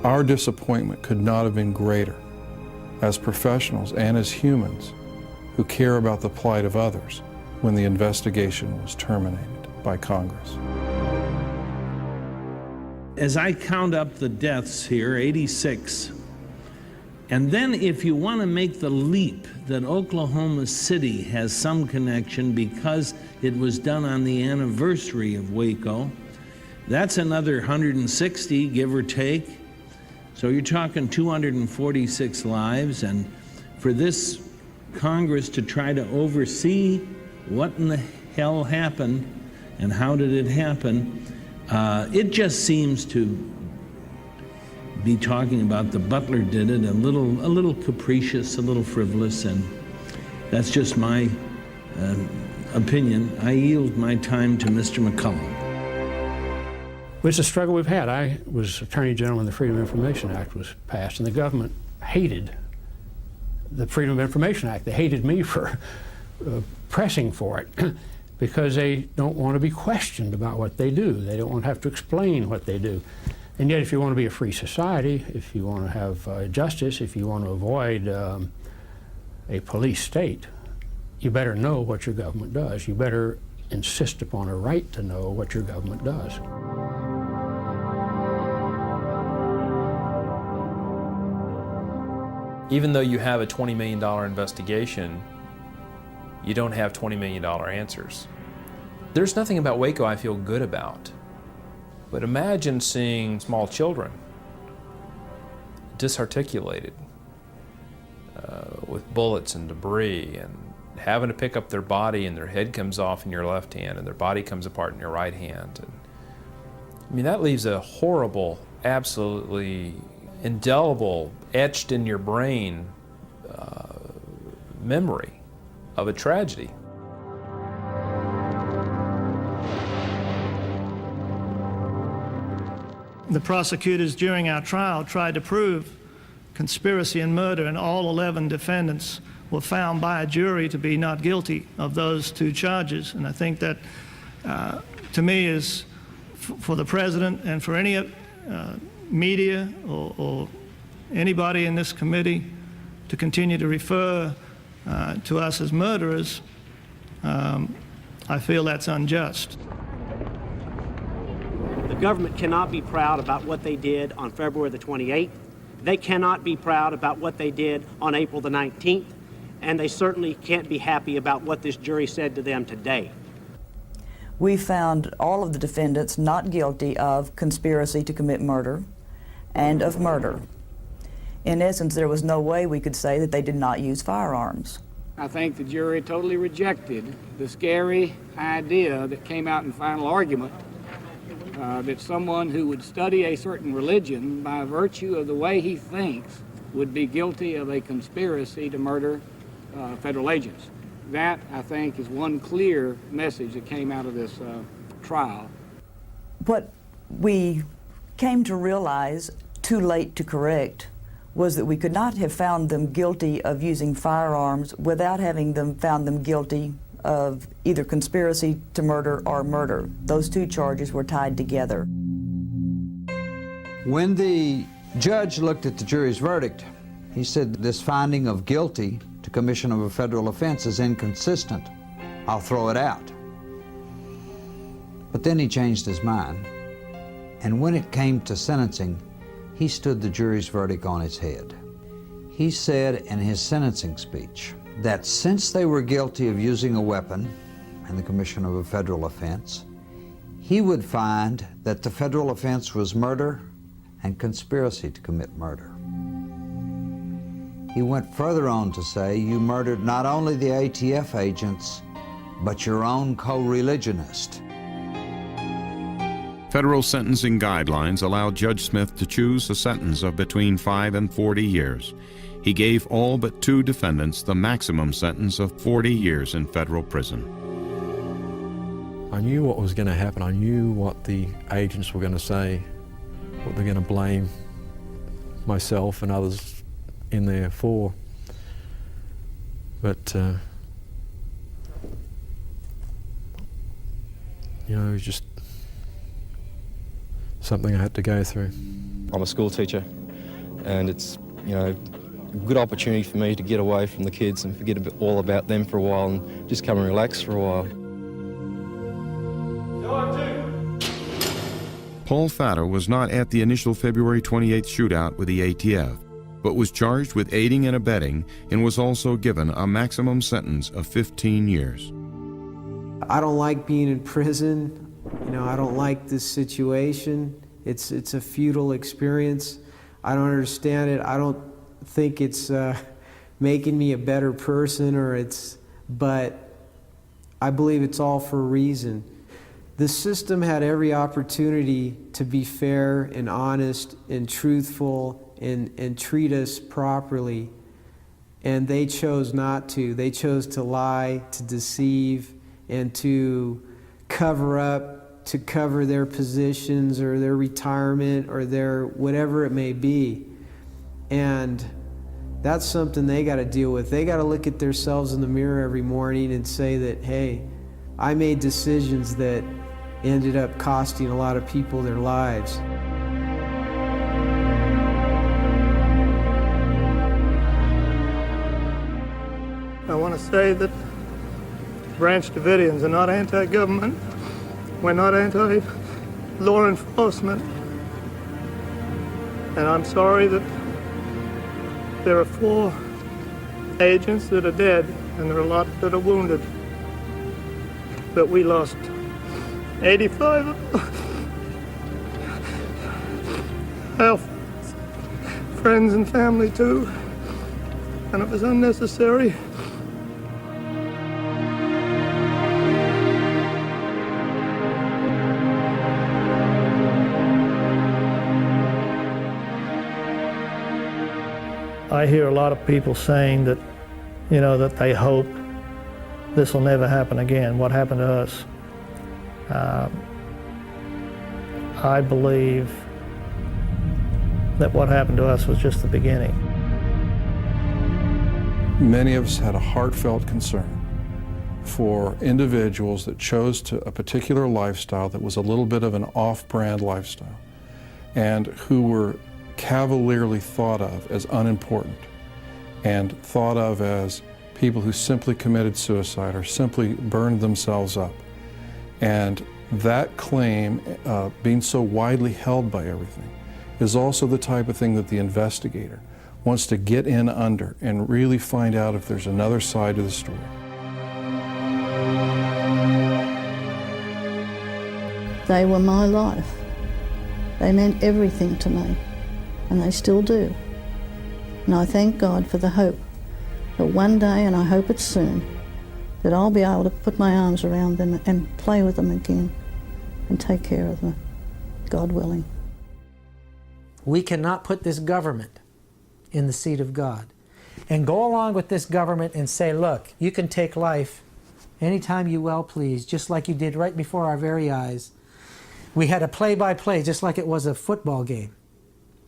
Our disappointment could not have been greater as professionals and as humans who care about the plight of others when the investigation was terminated by Congress. As I count up the deaths here, 86, and then if you want to make the leap that Oklahoma City has some connection because it was done on the anniversary of Waco, that's another 160, give or take. So you're talking 246 lives, and for this Congress to try to oversee what in the hell happened and how did it happen, it just seems to be talking about the butler did it a little capricious, a little frivolous, and that's just my opinion. I yield my time to Mr. McCullum. It's a struggle we've had. I was Attorney General when the Freedom of Information Act was passed, and the government hated the Freedom of Information Act. They hated me for pressing for it because they don't want to be questioned about what they do. They don't want to have to explain what they do. And yet, if you want to be a free society, if you want to have justice, if you want to avoid a police state, you better know what your government does. You better insist upon a right to know what your government does. Even though you have a $20 million investigation, you don't have $20 million answers. There's nothing about Waco I feel good about. But imagine seeing small children disarticulated with bullets and debris, and having to pick up their body and their head comes off in your left hand and their body comes apart in your right hand. And, I mean, that leaves a horrible, absolutely indelible, etched in your brain memory of a tragedy. The prosecutors during our trial tried to prove conspiracy and murder, and all 11 defendants were found by a jury to be not guilty of those 2 charges. And I think that, to me, is for the president and for any media or anybody in this committee to continue to refer to us as murderers, I feel that's unjust. The government cannot be proud about what they did on February the 28th. They cannot be proud about what they did on April the 19th. And they certainly can't be happy about what this jury said to them today. We found all of the defendants not guilty of conspiracy to commit murder and of murder. In essence, there was no way we could say that they did not use firearms. I think the jury totally rejected the scary idea that came out in final argument that someone who would study a certain religion by virtue of the way he thinks would be guilty of a conspiracy to murder federal agents. That, I think, is one clear message that came out of this trial. What we came to realize, too late to correct, was that we could not have found them guilty of using firearms without having found them guilty of either conspiracy to murder or murder. Those 2 charges were tied together. When the judge looked at the jury's verdict, he said this finding of guilty to commission of a federal offense is inconsistent. I'll throw it out. But then he changed his mind, and when it came to sentencing, he stood the jury's verdict on its head. He said in his sentencing speech that since they were guilty of using a weapon in the commission of a federal offense, he would find that the federal offense was murder and conspiracy to commit murder. He went further on to say, you murdered not only the ATF agents, but your own co-religionist. Federal sentencing guidelines allowed Judge Smith to choose a sentence of between 5 and 40 years. He gave all but 2 defendants the maximum sentence of 40 years in federal prison. I knew what was going to happen. I knew what the agents were going to say, what they're going to blame myself and others in there for. But, you know, it was just something I had to go through. I'm a school teacher, and it's, you know, a good opportunity for me to get away from the kids and forget all about them for a while and just come and relax for a while. Paul Fatter was not at the initial February 28th shootout with the ATF, but was charged with aiding and abetting and was also given a maximum sentence of 15 years. I don't like being in prison. You know, I don't like this situation. It's a futile experience. I don't understand it. I don't think it's making me a better person, but I believe it's all for a reason. The system had every opportunity to be fair and honest and truthful and treat us properly, and they chose not to. They chose to lie, to deceive, and to cover up, to cover their positions or their retirement or their whatever it may be. And that's something they got to deal with. They got to look at themselves in the mirror every morning and say that, hey, I made decisions that ended up costing a lot of people their lives. I want to say that Branch Davidians are not anti-government. We're not anti-law enforcement. And I'm sorry that there are 4 agents that are dead and there are a lot that are wounded. But we lost 85 of our friends and family too. And it was unnecessary. I hear a lot of people saying that, you know, that they hope this will never happen again, what happened to us. I believe that what happened to us was just the beginning. Many of us had a heartfelt concern for individuals that chose a particular lifestyle that was a little bit of an off-brand lifestyle and who were cavalierly thought of as unimportant and thought of as people who simply committed suicide or simply burned themselves up. And that claim, being so widely held by everything, is also the type of thing that the investigator wants to get in under and really find out if there's another side to the story. They were my life. They meant everything to me, and they still do. And I thank God for the hope that one day, and I hope it's soon, that I'll be able to put my arms around them and play with them again and take care of them, God willing. We cannot put this government in the seat of God and go along with this government and say, look, you can take life anytime you well please, just like you did right before our very eyes. We had a play-by-play just like it was a football game.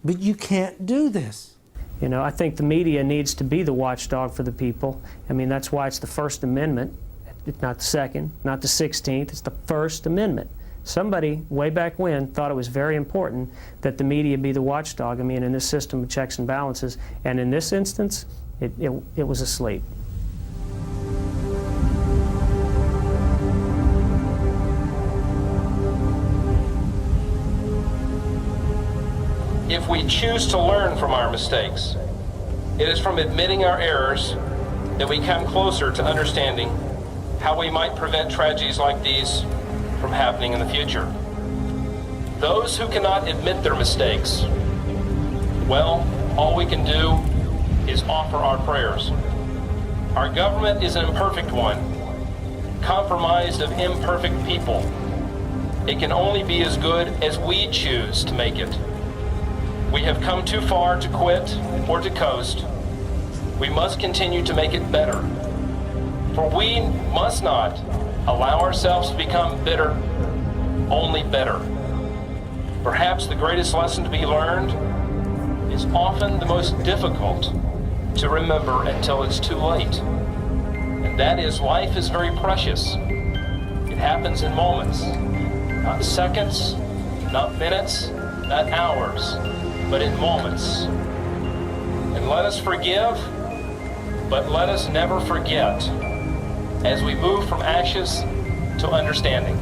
But you can't do this. You know, I think the media needs to be the watchdog for the people. I mean, that's why it's the First Amendment. It's not the Second, not the 16th, it's the First Amendment. Somebody, way back when, thought it was very important that the media be the watchdog, I mean, in this system of checks and balances. And in this instance, it was asleep. If we choose to learn from our mistakes, it is from admitting our errors that we come closer to understanding how we might prevent tragedies like these from happening in the future. Those who cannot admit their mistakes, well, all we can do is offer our prayers. Our government is an imperfect one, compromised of imperfect people. It can only be as good as we choose to make it. We have come too far to quit or to coast. We must continue to make it better. For we must not allow ourselves to become bitter, only better. Perhaps the greatest lesson to be learned is often the most difficult to remember until it's too late. And that is, life is very precious. It happens in moments, not seconds, not minutes, not hours, but in moments. And let us forgive, but let us never forget as we move from ashes to understanding.